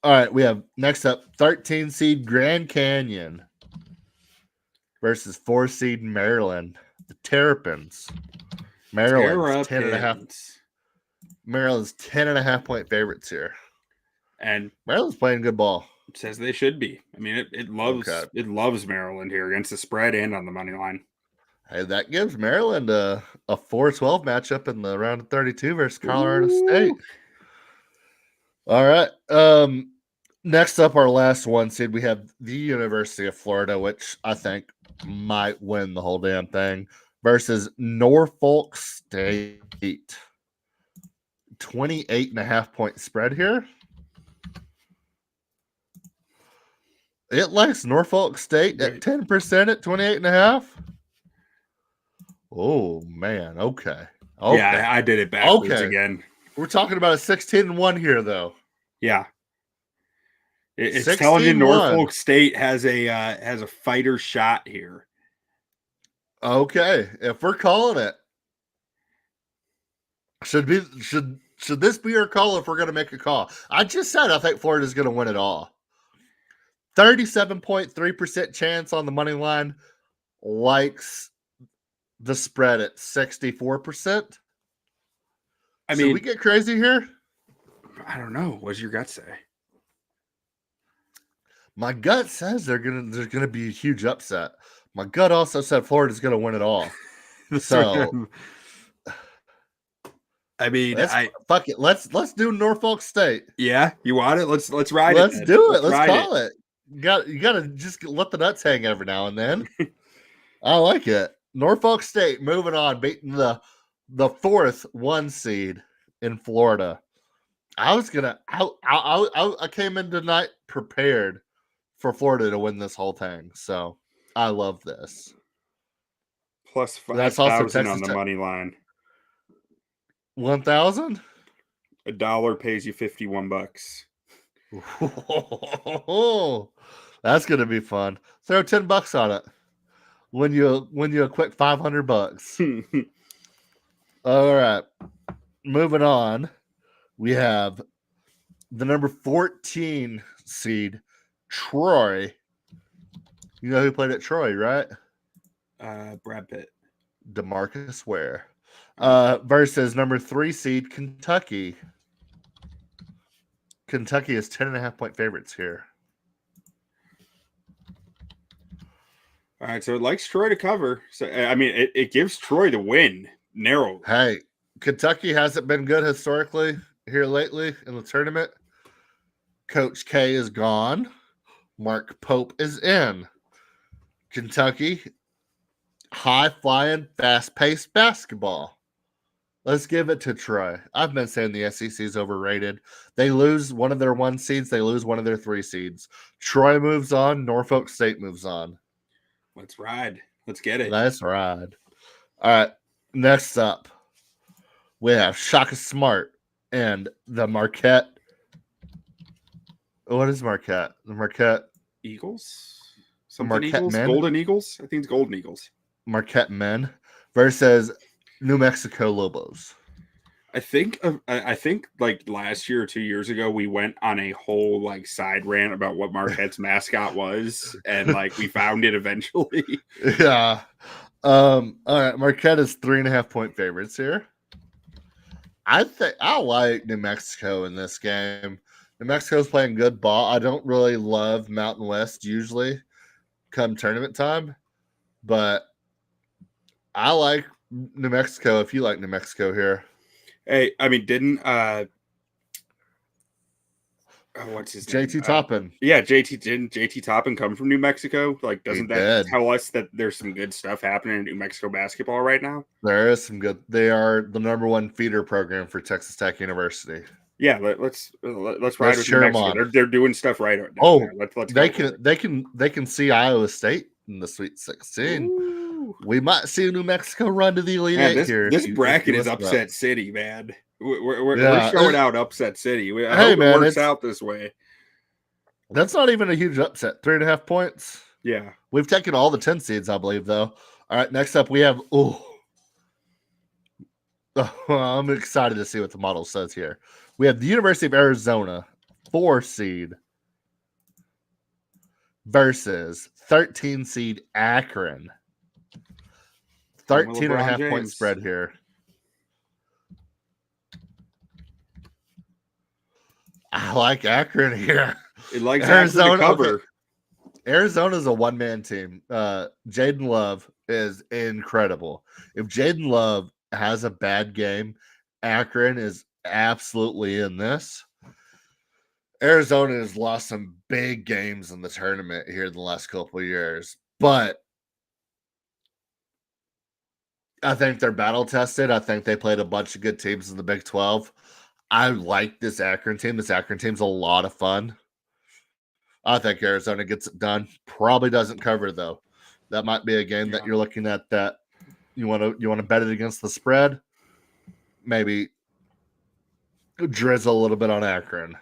right, we have next up 13 seed Grand Canyon versus 4 seed Maryland. The Terrapins. Maryland's 10.5. Maryland's 10.5-point favorites here. And Maryland's playing good ball. Says they should be. I mean, it loves Maryland here against the spread and on the money line. Hey, that gives Maryland a 4-12 matchup in the round of 32 versus Colorado State. All right. Next up, our last one seed, we have the University of Florida, which I think might win the whole damn thing, versus Norfolk State. 28.5 point spread here. It likes Norfolk State at 10% at 28.5. Oh, man. Okay. Yeah, I did it backwards again. We're talking about a 16-1 here, though. Yeah. It's telling you Norfolk State has a fighter shot here. Okay, if we're calling it, should this be our call if we're going to make a call? I just said I think Florida's going to win it all. 37.3% chance on the money line, likes the spread at 64%. Should we get crazy here? I don't know. What's your gut say? My gut says there's gonna be a huge upset. My gut also said Florida's gonna win it all. So fuck it. Let's do Norfolk State. Yeah, you want it? Let's ride it. Let's do it. Let's call it. You gotta just let the nuts hang every now and then. I like it. Norfolk State moving on, beating the fourth 1 seed in Florida. I came in tonight prepared for Florida to win this whole thing. So I love this. Plus 5,000 on the money line. 1,000? $1 pays you $51. Oh, that's gonna be fun. Throw $10 on it. When you a quick $500. All right. Moving on. We have the number 14 seed, Troy. You know who played at Troy, right? Brad Pitt. DeMarcus Ware. Versus number 3 seed, Kentucky. Kentucky is 10.5 point favorites here. All right, so it likes Troy to cover. So it gives Troy the win. Narrow. Hey, Kentucky hasn't been good historically here lately in the tournament. Coach K is gone. Mark Pope is in. Kentucky, high-flying, fast-paced basketball. Let's give it to Troy. I've been saying the SEC is overrated. They lose one of their 1 seeds. They lose one of their 3 seeds. Troy moves on. Norfolk State moves on. Let's ride. Let's get it. Let's ride. All right. Next up, we have Shaka Smart and the Marquette. What is Marquette? The Marquette Eagles? Marquette Eagles? men? Golden Eagles? I think it's Golden Eagles. Marquette men versus New Mexico Lobos. I think like last year or 2 years ago, we went on a whole like side rant about what Marquette's mascot was, and like we found it eventually. Yeah. All right. Marquette is 3.5 point favorites here. I like New Mexico in this game. New Mexico's playing good ball. I don't really love Mountain West usually come tournament time, but I like New Mexico if you like New Mexico here. Hey, didn't what's his name? JT Toppin. Yeah, JT Toppin come from New Mexico? Like, doesn't that tell us that there's some good stuff happening in New Mexico basketball right now? There is some good. They are the number 1 feeder program for Texas Tech University. Yeah, let's ride with New Mexico. They're doing stuff right now. Oh, they can see Iowa State in the Sweet 16. Ooh. We might see New Mexico run to the Elite Eight here. This bracket is upset city, man. We're showing out upset city. I hope it works out this way. That's not even a huge upset. 3.5 points. Yeah. We've taken all the 10 seeds, I believe, though. All right, next up we have I'm excited to see what the model says here. We have the University of Arizona, 4 seed versus 13 seed Akron. 13.5 point spread here. I like Akron here. It likes Arizona to cover. Okay. Arizona's a 1-man team. Jaden Love is incredible. If Jaden Love has a bad game, Akron is absolutely in this. Arizona has lost some big games in the tournament here in the last couple of years, but I think they're battle tested. I think they played a bunch of good teams in the Big 12. I like this Akron team. This Akron team's a lot of fun. I think Arizona gets it done. Probably doesn't cover though. That might be a game that you're looking at that you want to bet it against the spread. Maybe drizzle a little bit on Akron.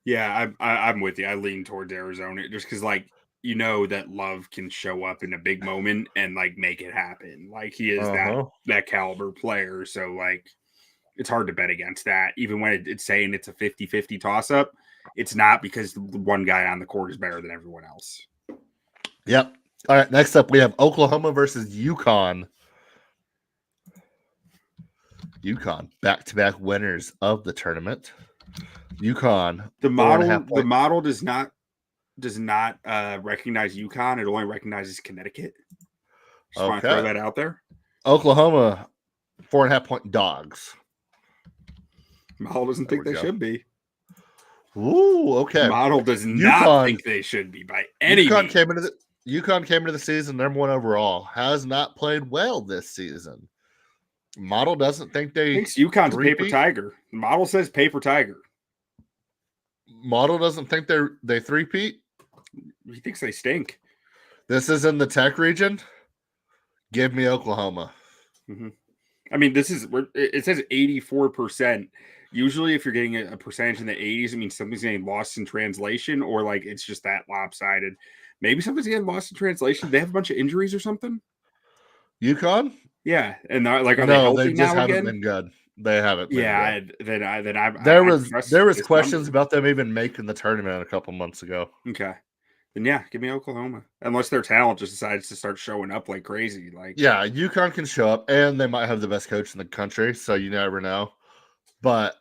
Yeah, I'm with you. I lean towards Arizona just because, like, you know that Love can show up in a big moment and like make it happen. Like he is that caliber player. So like, it's hard to bet against that. Even when it's saying it's a 50-50 toss up, it's not because the one guy on the court is better than everyone else. Yep. All right. Next up, we have Oklahoma versus UConn. UConn, back-to-back winners of the tournament. UConn. The model does not recognize UConn. It only recognizes Connecticut. Just want to throw that out there. Oklahoma, 4.5-point dogs. Model doesn't think they should be. Ooh, okay. Model does not think they should be by any means. UConn came into the season number 1 overall. Has not played well this season. Model doesn't think they thinks UConn's paper tiger. Model says paper tiger. Model doesn't think they three-peat. He thinks they stink. This is in the Tech region. Give me Oklahoma. Mm-hmm. I mean, it says 84%. Usually, if you're getting a percentage in the 80s, it means something's getting lost in translation, or like it's just that lopsided. Maybe something's getting lost in translation. They have a bunch of injuries or something. UConn? Yeah, and like are they just haven't been good. They haven't. Been good. There was questions about them even making the tournament a couple months ago. Okay, then yeah, give me Oklahoma. Unless their talent just decides to start showing up like crazy. Like UConn can show up, and they might have the best coach in the country, so you never know. But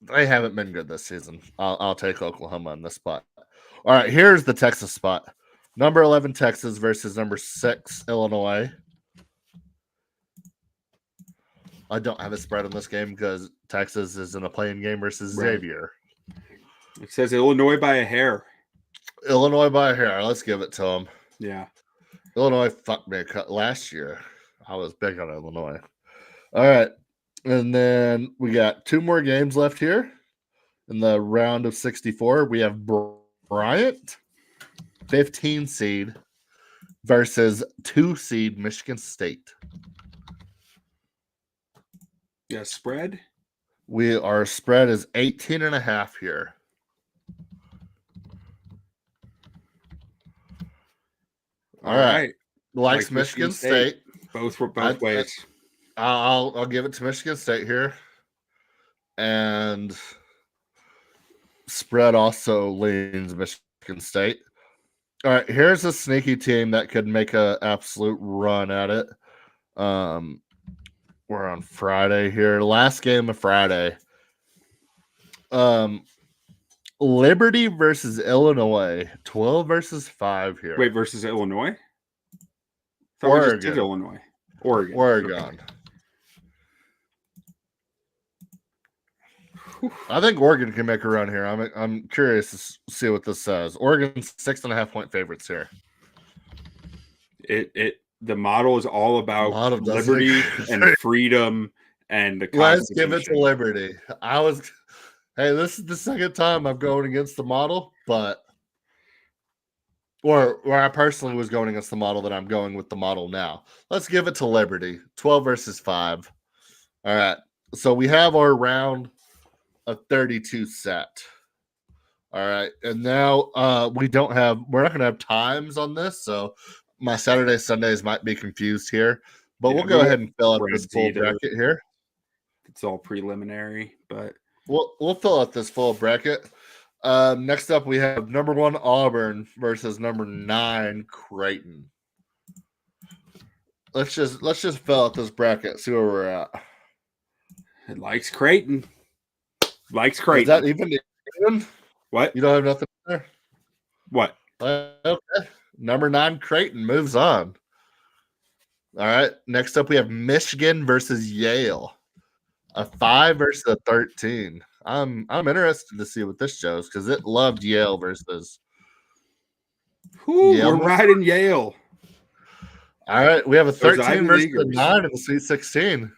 they haven't been good this season. I'll take Oklahoma in this spot. All right, here's the Texas spot. Number 11 Texas versus number 6 Illinois. I don't have a spread on this game because Texas is in a playing game versus Xavier. It says Illinois by a hair. Illinois by a hair. Let's give it to them. Yeah. Illinois fucked me last year. I was big on Illinois. All right. And then we got 2 more games left here in the round of 64. We have Bryant, 15 seed, versus 2 seed Michigan State. Yeah, spread? Our spread is 18.5 here. All right. Likes Michigan State. Both ways. I'll give it to Michigan State here. And spread also leans Michigan State. All right, here's a sneaky team that could make an absolute run at it. We're on Friday here. Last game of Friday. Liberty versus Illinois. 12 versus 5 here. Wait, versus Illinois? Oregon. We just did Illinois. Oregon. Okay. I think Oregon can make a run here. I'm curious to see what this says. Oregon's 6.5-point favorites here. The model is all about liberty and freedom and the Let's give it to Liberty. This is the second time I'm going against the model, but where I personally was going against the model that I'm going with the model now. Let's give it to Liberty. 12 versus 5. All right. So we have our round of 32 set. All right. And now we're not going to have times on this. So my Saturday, Sundays might be confused here, but we'll go ahead and fill out this full bracket here. It's all preliminary, but we'll fill out this full bracket. Next up, we have number 1 Auburn versus number 9 Creighton. Let's just fill out this bracket. See where we're at. It likes Creighton. Is that even? What? You don't have nothing there? What? Okay. Number 9 Creighton moves on. All right. Next up, we have Michigan versus Yale. A 5 versus a 13. I'm interested to see what this shows because it loved Yale versus. Yale. We're riding Yale. All right, we have a 13 versus a 9 in the Sweet 16.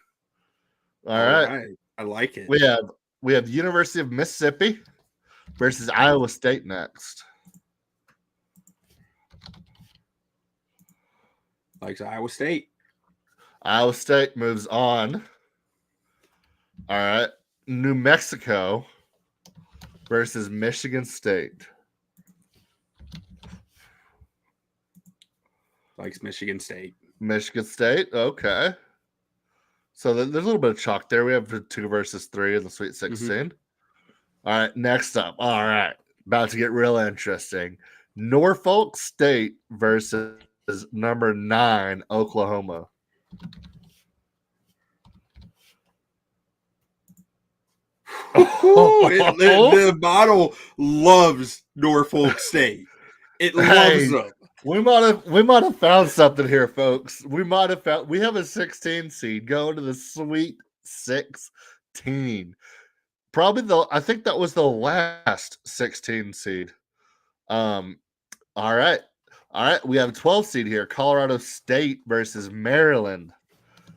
All right, I like it. We have the University of Mississippi versus Iowa State next. Likes Iowa State. Iowa State moves on. All right, New Mexico versus Michigan State. Likes Michigan State. Michigan State, okay. So there's a little bit of chalk there. We have 2 versus 3 in the Sweet 16. Mm-hmm. All right, next up. All right, about to get real interesting. Norfolk State versus number 9, Oklahoma. The model loves Norfolk State. It loves them. We might have found something here, folks. We have a 16 seed going to the Sweet 16. I think that was the last 16 seed. All right. We have a 12 seed here. Colorado State versus Maryland.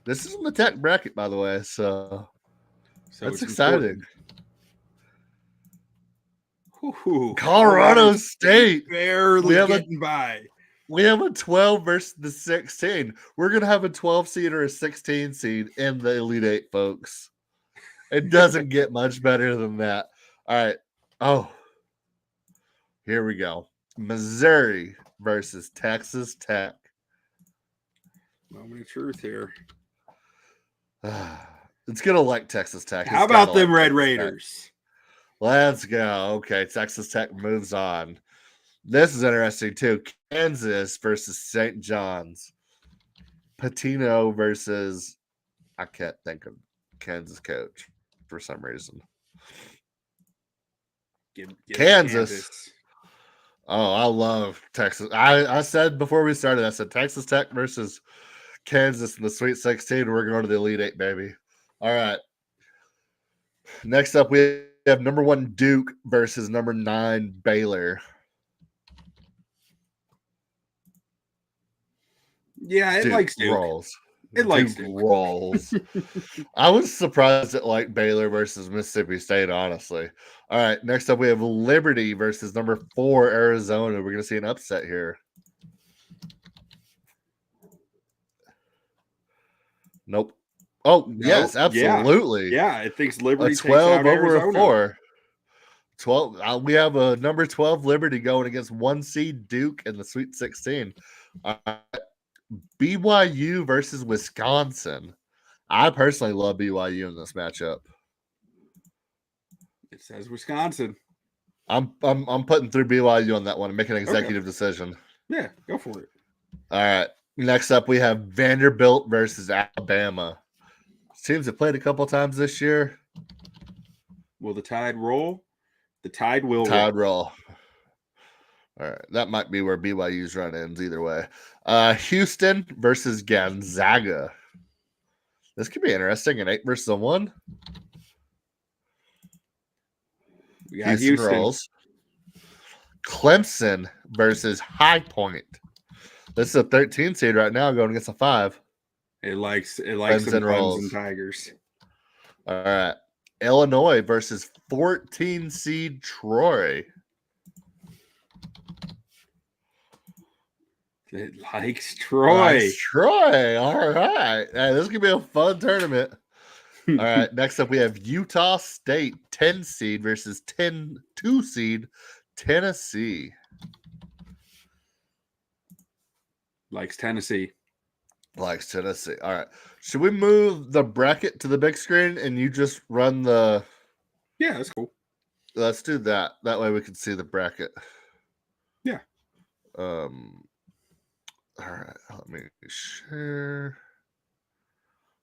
This is in the Tech bracket, by the way. So that's exciting. Colorado State barely getting by. We have a 12 versus the 16. We're going to have a 12 seed or a 16 seed in the Elite Eight, folks. It doesn't get much better than that. All right. Oh, here we go. Missouri versus Texas Tech. Moment of truth here. It's going to like Texas Tech. How about them Red Raiders? Let's go. Okay, Texas Tech moves on. This is interesting, too. Kansas versus St. John's. Patino versus, I can't think of Kansas coach for some reason. Kansas. Oh, I love Texas. I said before we started, I said Texas Tech versus Kansas in the Sweet 16. We're going to the Elite Eight, baby. All right. Next up, we have number 1 Duke versus number 9 Baylor. Yeah, it likes Duke. Rolls. It likes Duke. Rolls. I was surprised at like Baylor versus Mississippi State, honestly. All right, next up we have Liberty versus number 4 Arizona. We're going to see an upset here. Nope. Oh, nope. Yes, absolutely. Yeah, it thinks Liberty 12 takes out over Arizona. A 4. 12. We have a number 12 Liberty going against 1 seed Duke in the Sweet 16. BYU versus Wisconsin. I personally love BYU in this matchup. It says Wisconsin. I'm putting through BYU on that one and making an executive decision. Yeah, go for it. All right. Next up, we have Vanderbilt versus Alabama. Teams have played a couple times this year. Will the Tide roll? The Tide will roll. All right. That might be where BYU's run ends either way. Houston versus Gonzaga. This could be interesting. An 8 versus a 1. We got Houston rolls. Clemson versus High Point. This is a 13 seed right now going against a 5. It likes some Clemson Tigers. All right. Illinois versus 14 seed Troy. It likes Troy. All right. Hey, this could be a fun tournament. All right. Next up, we have Utah State 10 seed versus 2 seed Tennessee. Likes Tennessee. All right. Should we move the bracket to the big screen and you just run the... Yeah, that's cool. Let's do that. That way we can see the bracket. Yeah. All right. Let me share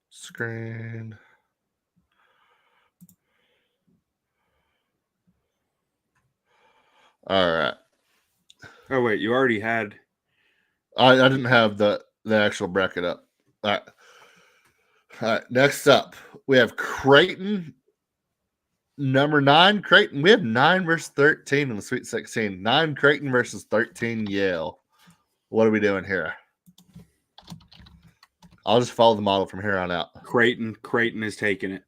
screen. All right. Oh, wait. You already had... I didn't have the actual bracket up. All right. Next up, we have Creighton Number 9, Creighton. We have 9 versus 13 in the Sweet 16. 9 Creighton versus 13 Yale. What are we doing here? I'll just follow the model from here on out. Creighton is taking it.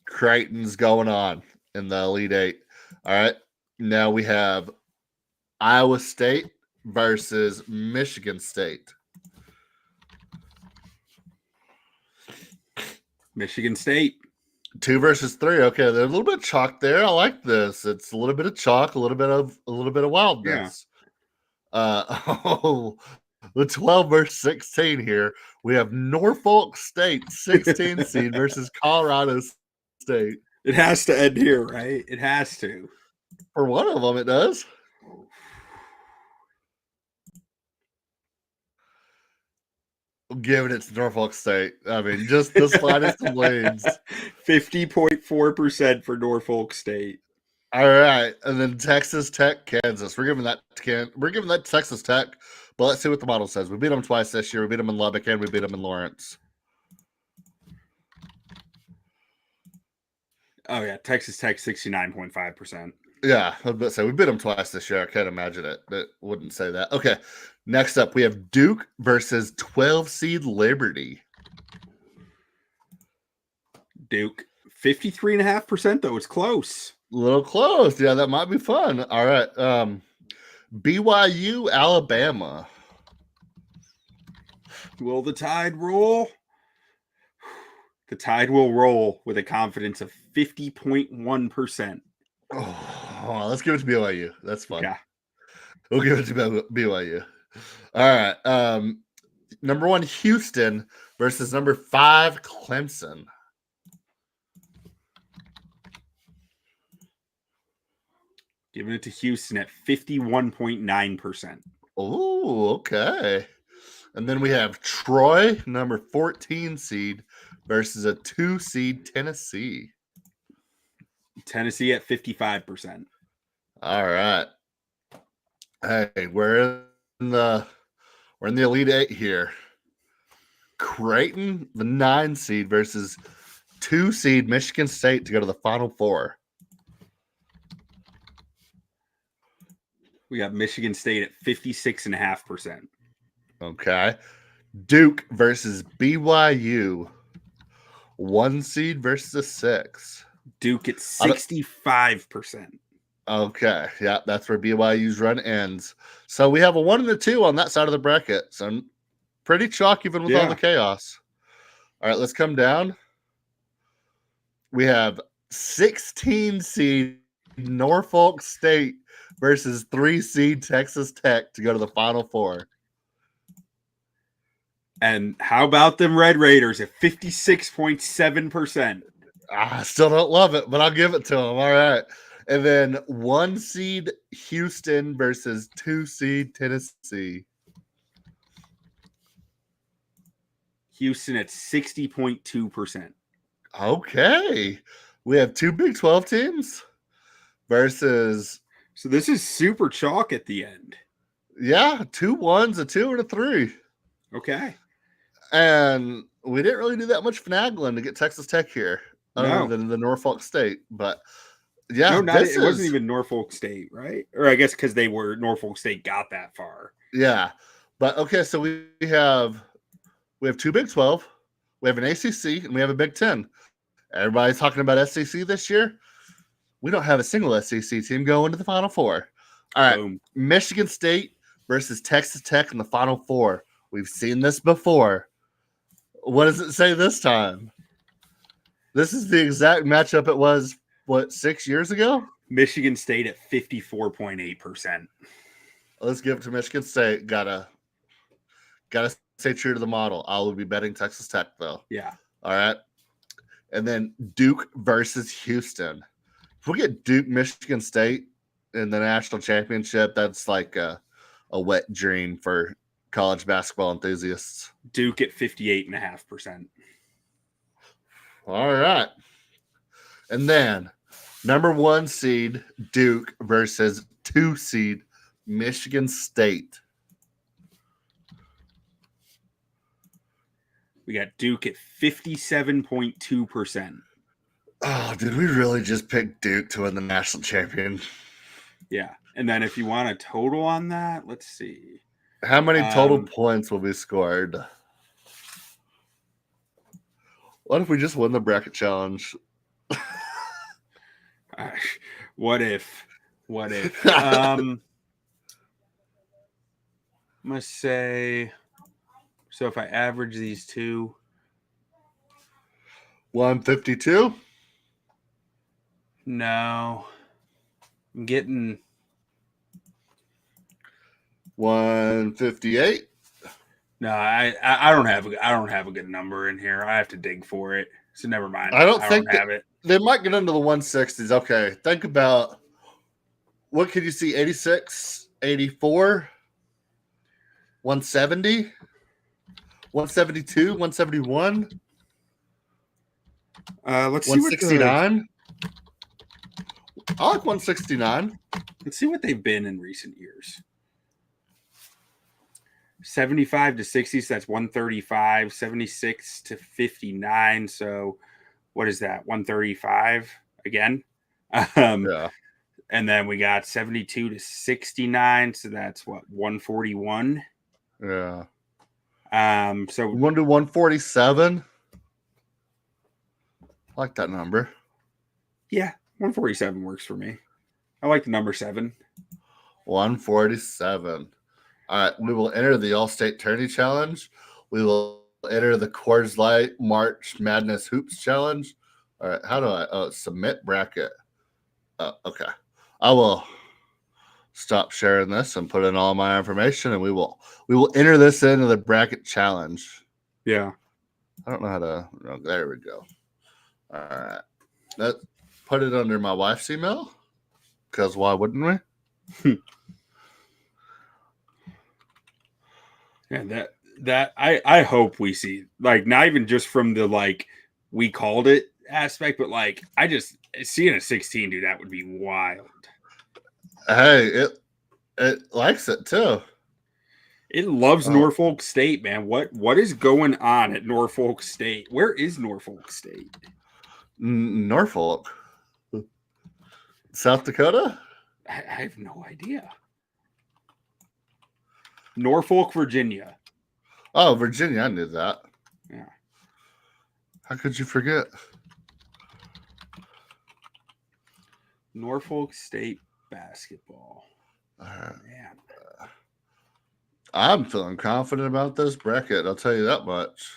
Creighton's going on in the Elite Eight. All right. Now we have Iowa State versus Michigan State. Michigan State. 2 versus 3. Okay, there's a little bit of chalk there. I like this. It's a little bit of chalk, a little bit of wildness. Yeah. The 12 versus 16 here. We have Norfolk State 16 seed versus Colorado State. It has to end here, right? It has to. For one of them, it does. I'm giving it to Norfolk State. I mean, just the slightest of leads. 50.4% for Norfolk State. All right, and then Texas Tech, Kansas. We're giving that to Texas Tech, but let's see what the model says. We beat them twice this year. We beat them in Lubbock and we beat them in Lawrence. Oh yeah, Texas Tech 69.5%. Yeah, I was about to say we beat them twice this year. I can't imagine it. It wouldn't say that. Okay, next up we have Duke versus 12 seed Liberty. Duke 53.5% though. It's close. A little close. Yeah, that might be fun. All right. BYU, Alabama. Will the Tide roll? The Tide will roll with a confidence of 50.1%. Oh, let's give it to BYU. That's fun. Yeah. We'll give it to BYU. All right. Number 1, Houston versus number 5, Clemson. Giving it to Houston at 51.9%. Oh, okay. And then we have Troy, number 14 seed, versus a 2 seed Tennessee. Tennessee at 55%. All right. Hey, we're in the Elite Eight here. Creighton, the 9 seed, versus 2 seed Michigan State to go to the Final Four. We got Michigan State at 56.5%. Okay. Duke versus BYU. 1 seed versus a 6. Duke at 65%. Okay. Yeah, that's where BYU's run ends. So we have a 1 and a 2 on that side of the bracket. So pretty chalk even with all the chaos. All right, let's come down. We have 16 seed Norfolk State versus 3 seed Texas Tech to go to the Final Four. And how about them Red Raiders at 56.7%? I still don't love it, but I'll give it to them. All right. And then 1 seed Houston versus 2 seed Tennessee. Houston at 60.2%. Okay. We have 2 Big 12 teams versus. So this is super chalk at the end. Yeah, 2 1s, a 2, and a 3. Okay. And we didn't really do that much finagling to get Texas Tech here, other than the Norfolk State. But yeah, it wasn't even Norfolk State, right? Or I guess because Norfolk State got that far. Yeah, but okay, so we have 2 Big 12, we have an ACC, and we have a Big 10. Everybody's talking about SEC this year. We don't have a single SEC team going to the Final Four. All right, Boom. Michigan State versus Texas Tech in the Final Four. We've seen this before. What does it say this time? This is the exact matchup it was, 6 years ago? Michigan State at 54.8%. Let's give it to Michigan State. Gotta stay true to the model. I will be betting Texas Tech, though. Yeah. All right. And then Duke versus Houston. If we get Duke, Michigan State in the national championship, that's like a wet dream for college basketball enthusiasts. Duke at 58.5%. All right. And then number 1 seed Duke versus 2 seed Michigan State. We got Duke at 57.2%. Oh, did we really just pick Duke to win the national champion? Yeah. And then if you want a total on that, let's see. How many total points will be scored? What if we just win the bracket challenge? What if? I'm going to say, so if I average these two. 152? No. I'm getting 158. No, I don't have a good number in here. I have to dig for it. So never mind. I don't think have it. They might get into the 160s. Okay. Think about what could you see? 86, 84, 170, 172, 171. Let's see 169. I like 169. Let's see what they've been in recent years. 75 to 60, so that's 135. 76 to 59, so what is that? 135 again. Yeah. And then we got 72 to 69, so that's what, 141. Yeah. So we want to do 147. I like that number. Yeah, 147 works for me. I like the number 7. 147. All right, we will enter the All-State Tourney Challenge. We will enter the Coors Light March Madness Hoops Challenge. All right, how do I submit bracket? Okay. I will stop sharing this and put in all my information, and we will enter this into the bracket challenge. Yeah. I don't know how to. Oh, there we go. All right. Let's put it under my wife's email, because why wouldn't we? Yeah, that I hope we see, like, not even just from the like we called it aspect, but like I just seeing a 16, dude, that would be wild. Hey, it likes it too. It loves Norfolk State, man. What is going on at Norfolk State? Where is Norfolk State? Norfolk, South Dakota. I have no idea. Norfolk, Virginia. Oh, Virginia, I knew that. Yeah. How could you forget? Norfolk State basketball. Man. I'm feeling confident about this bracket. I'll tell you that much.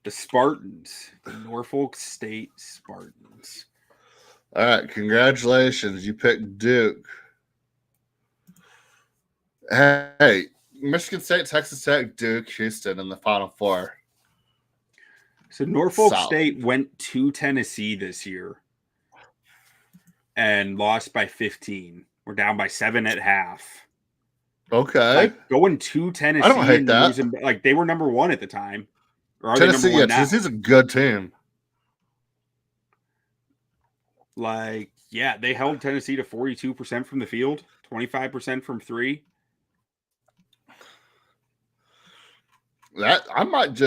The Spartans. The Norfolk State Spartans. All right. Congratulations. You picked Duke. Hey, Michigan State, Texas Tech, Duke, Houston in the Final Four. So Norfolk State went to Tennessee this year and lost by 15. We're down by 7 at half. Okay. Like, going to Tennessee. I don't hate that. Losing, like, they were number 1 at the time. Or are Tennessee, they number 1 now? Tennessee's a good team. Like, yeah, they held Tennessee to 42% from the field, 25% from 3. I might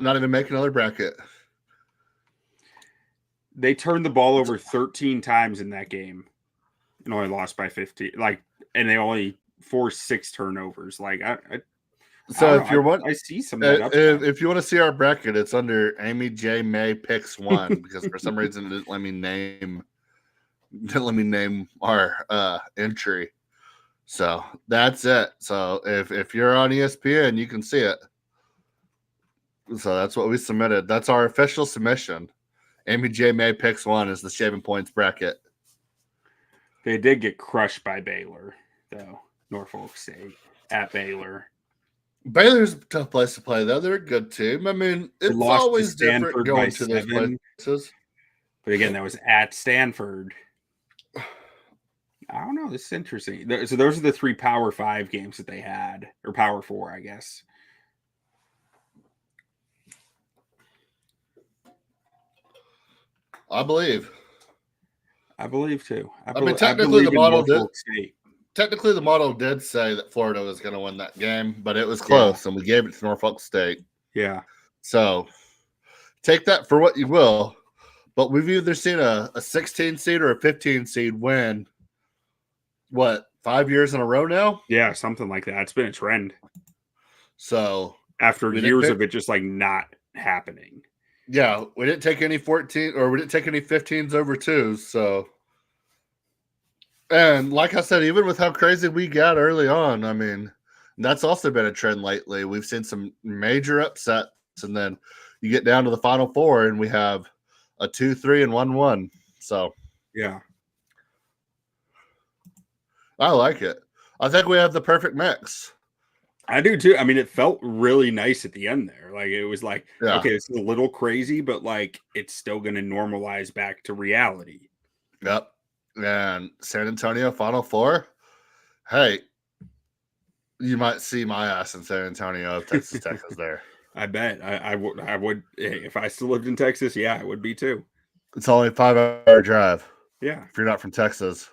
not even make another bracket. They turned the ball over 13 times in that game and only lost by 15. Like, and they only forced 6 turnovers. Like, I see some of that if you want to see our bracket, it's under Amy J. May picks 1 because for some reason it didn't let me name our entry. So that's it. So if you're on ESPN, you can see it. So that's what we submitted. That's our official submission. Amy J. May picks 1 is the Shaving Points bracket. They did get crushed by Baylor, though. Norfolk State at Baylor. Baylor's a tough place to play, though. They're a good team. I mean, it's always different going to those places. But again, that was at Stanford. I don't know. This is interesting. So those are the 3 Power 5 games that they had, or Power 4, I guess. I believe too. I mean, technically the model did say that Florida was going to win that game, but it was close, and we gave it to Norfolk State. Yeah. So take that for what you will. But we've either seen a 16 seed or a 15 seed win, 5 years in a row now? Yeah, something like that. It's been a trend. So after years of it just like not happening. Yeah, we didn't take any 14 or we didn't take any 15s over 2s. So, and like I said, even with how crazy we got early on, I mean, that's also been a trend lately. We've seen some major upsets, and then you get down to the Final Four, and we have a 2-3 and 1-1. So, yeah, I like it. I think we have the perfect mix. I do too. I mean, it felt really nice at the end there. Like it was like, okay, this is a little crazy, but like it's still going to normalize back to reality. Yep. And San Antonio Final Four. Hey, you might see my ass in San Antonio if Texas Tech is there. I bet I would if I still lived in Texas. Yeah, I would be too. It's only a 5-hour drive. Yeah, if you're not from Texas.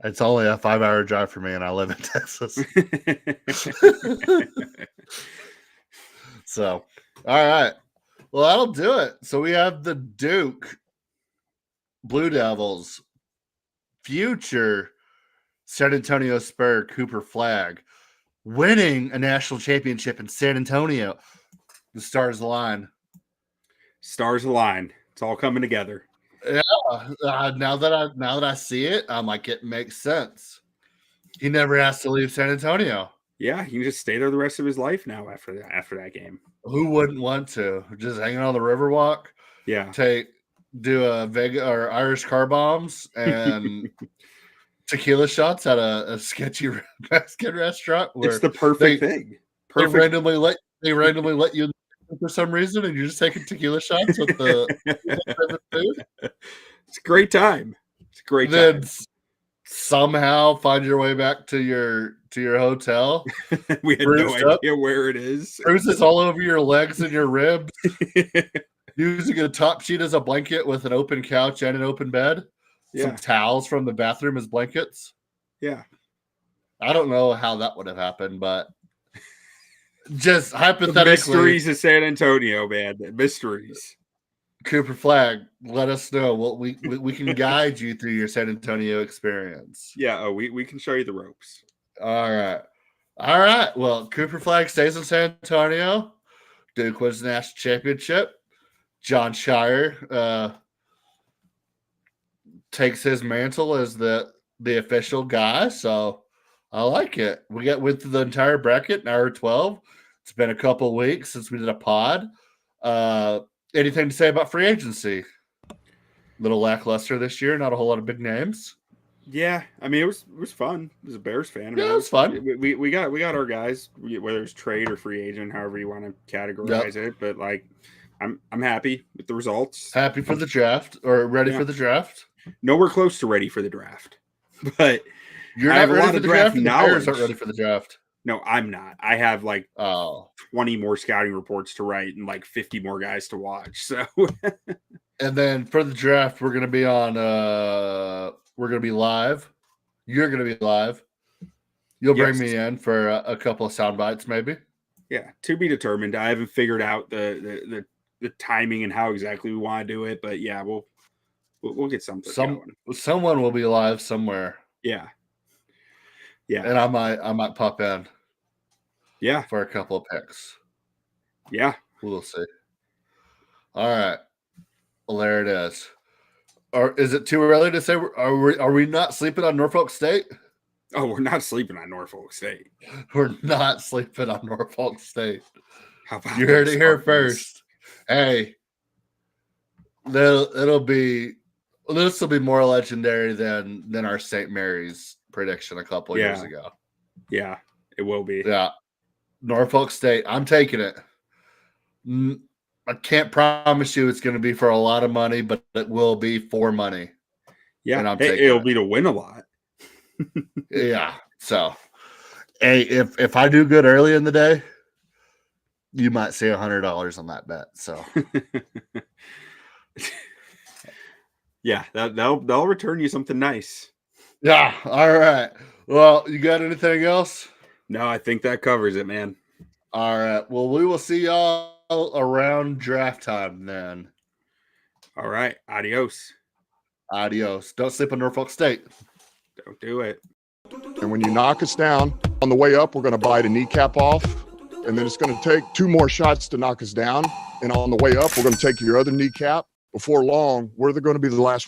It's only a 5-hour drive for me, and I live in Texas. So, all right. Well, that'll do it. So we have the Duke Blue Devils, future San Antonio Spur Cooper Flagg, winning a national championship in San Antonio. The stars align. Stars align. It's all coming together. Yeah. Now that I see it, I'm like, it makes sense. He never has to leave San Antonio. Yeah, he can just stay there the rest of his life now after that game. Who wouldn't want to? Just hanging on the Riverwalk. Yeah. Do a Vega or Irish car bombs and tequila shots at a sketchy Mexican restaurant. Where it's the perfect thing. Perfect. They randomly let you for some reason, and you're just taking tequila shots with the food. It's a great time. It's a great then time. Somehow find your way back to your hotel. We had no idea where it is. Bruises all over your legs and your ribs. Using a top sheet as a blanket with an open couch and an open bed. Yeah. Some towels from the bathroom as blankets. Yeah. I don't know how that would have happened, but just hypothetically. The mysteries of San Antonio, man. The mysteries. Cooper Flagg, let us know. We can guide you through your San Antonio experience. Yeah, we can show you the ropes. All right. Well, Cooper Flagg stays in San Antonio. Duke wins the national championship. John Shire takes his mantle as the official guy. So I like it. We went through the entire bracket, an hour 12. It's been a couple weeks since we did a pod. Anything to say about free agency? Little lackluster this year. Not a whole lot of big names. Yeah, I mean it was fun. I was a Bears fan. Yeah, it was fun. We got our guys, whether it's trade or free agent, however you want to categorize it. But like, I'm happy with the results. Happy for the draft or ready for the draft. Nowhere close to ready for the draft, but you're not ready for the draft. The Bears aren't ready for the draft. No, I'm not. I have like 20 more scouting reports to write and like 50 more guys to watch. So, and then for the draft, we're gonna be on. We're gonna be live. You're gonna be live. You'll bring me in for a couple of sound bites, maybe. Yeah, to be determined. I haven't figured out the timing and how exactly we want to do it, but yeah, we'll get something. Someone will be live somewhere. Yeah. And I might pop in. Yeah. For a couple of picks. Yeah. We'll see. All right. Well, there it is. Or is it too early to say? Are we not sleeping on Norfolk State? Oh, we're not sleeping on Norfolk State. We're not sleeping on Norfolk State. How about you heard it here first? Hey, this will be more legendary than our St. Mary's prediction a couple years ago. Yeah, it will be. Yeah, Norfolk State. I'm taking it. I can't promise you it's going to be for a lot of money, but it will be for money. Yeah, and it'll be to win a lot. Yeah. So, hey, if I do good early in the day, you might see $100 on that bet. So, yeah, that'll return you something nice. Yeah. All right. Well, you got anything else? No, I think that covers it, man. All right. Well, we will see y'all around draft time then. All right. Adios. Adios. Don't sleep on Norfolk State. Don't do it. And when you knock us down, on the way up, we're going to bite a kneecap off. And then it's going to take 2 more shots to knock us down. And on the way up, we're going to take your other kneecap. Before long, we're going to be the last one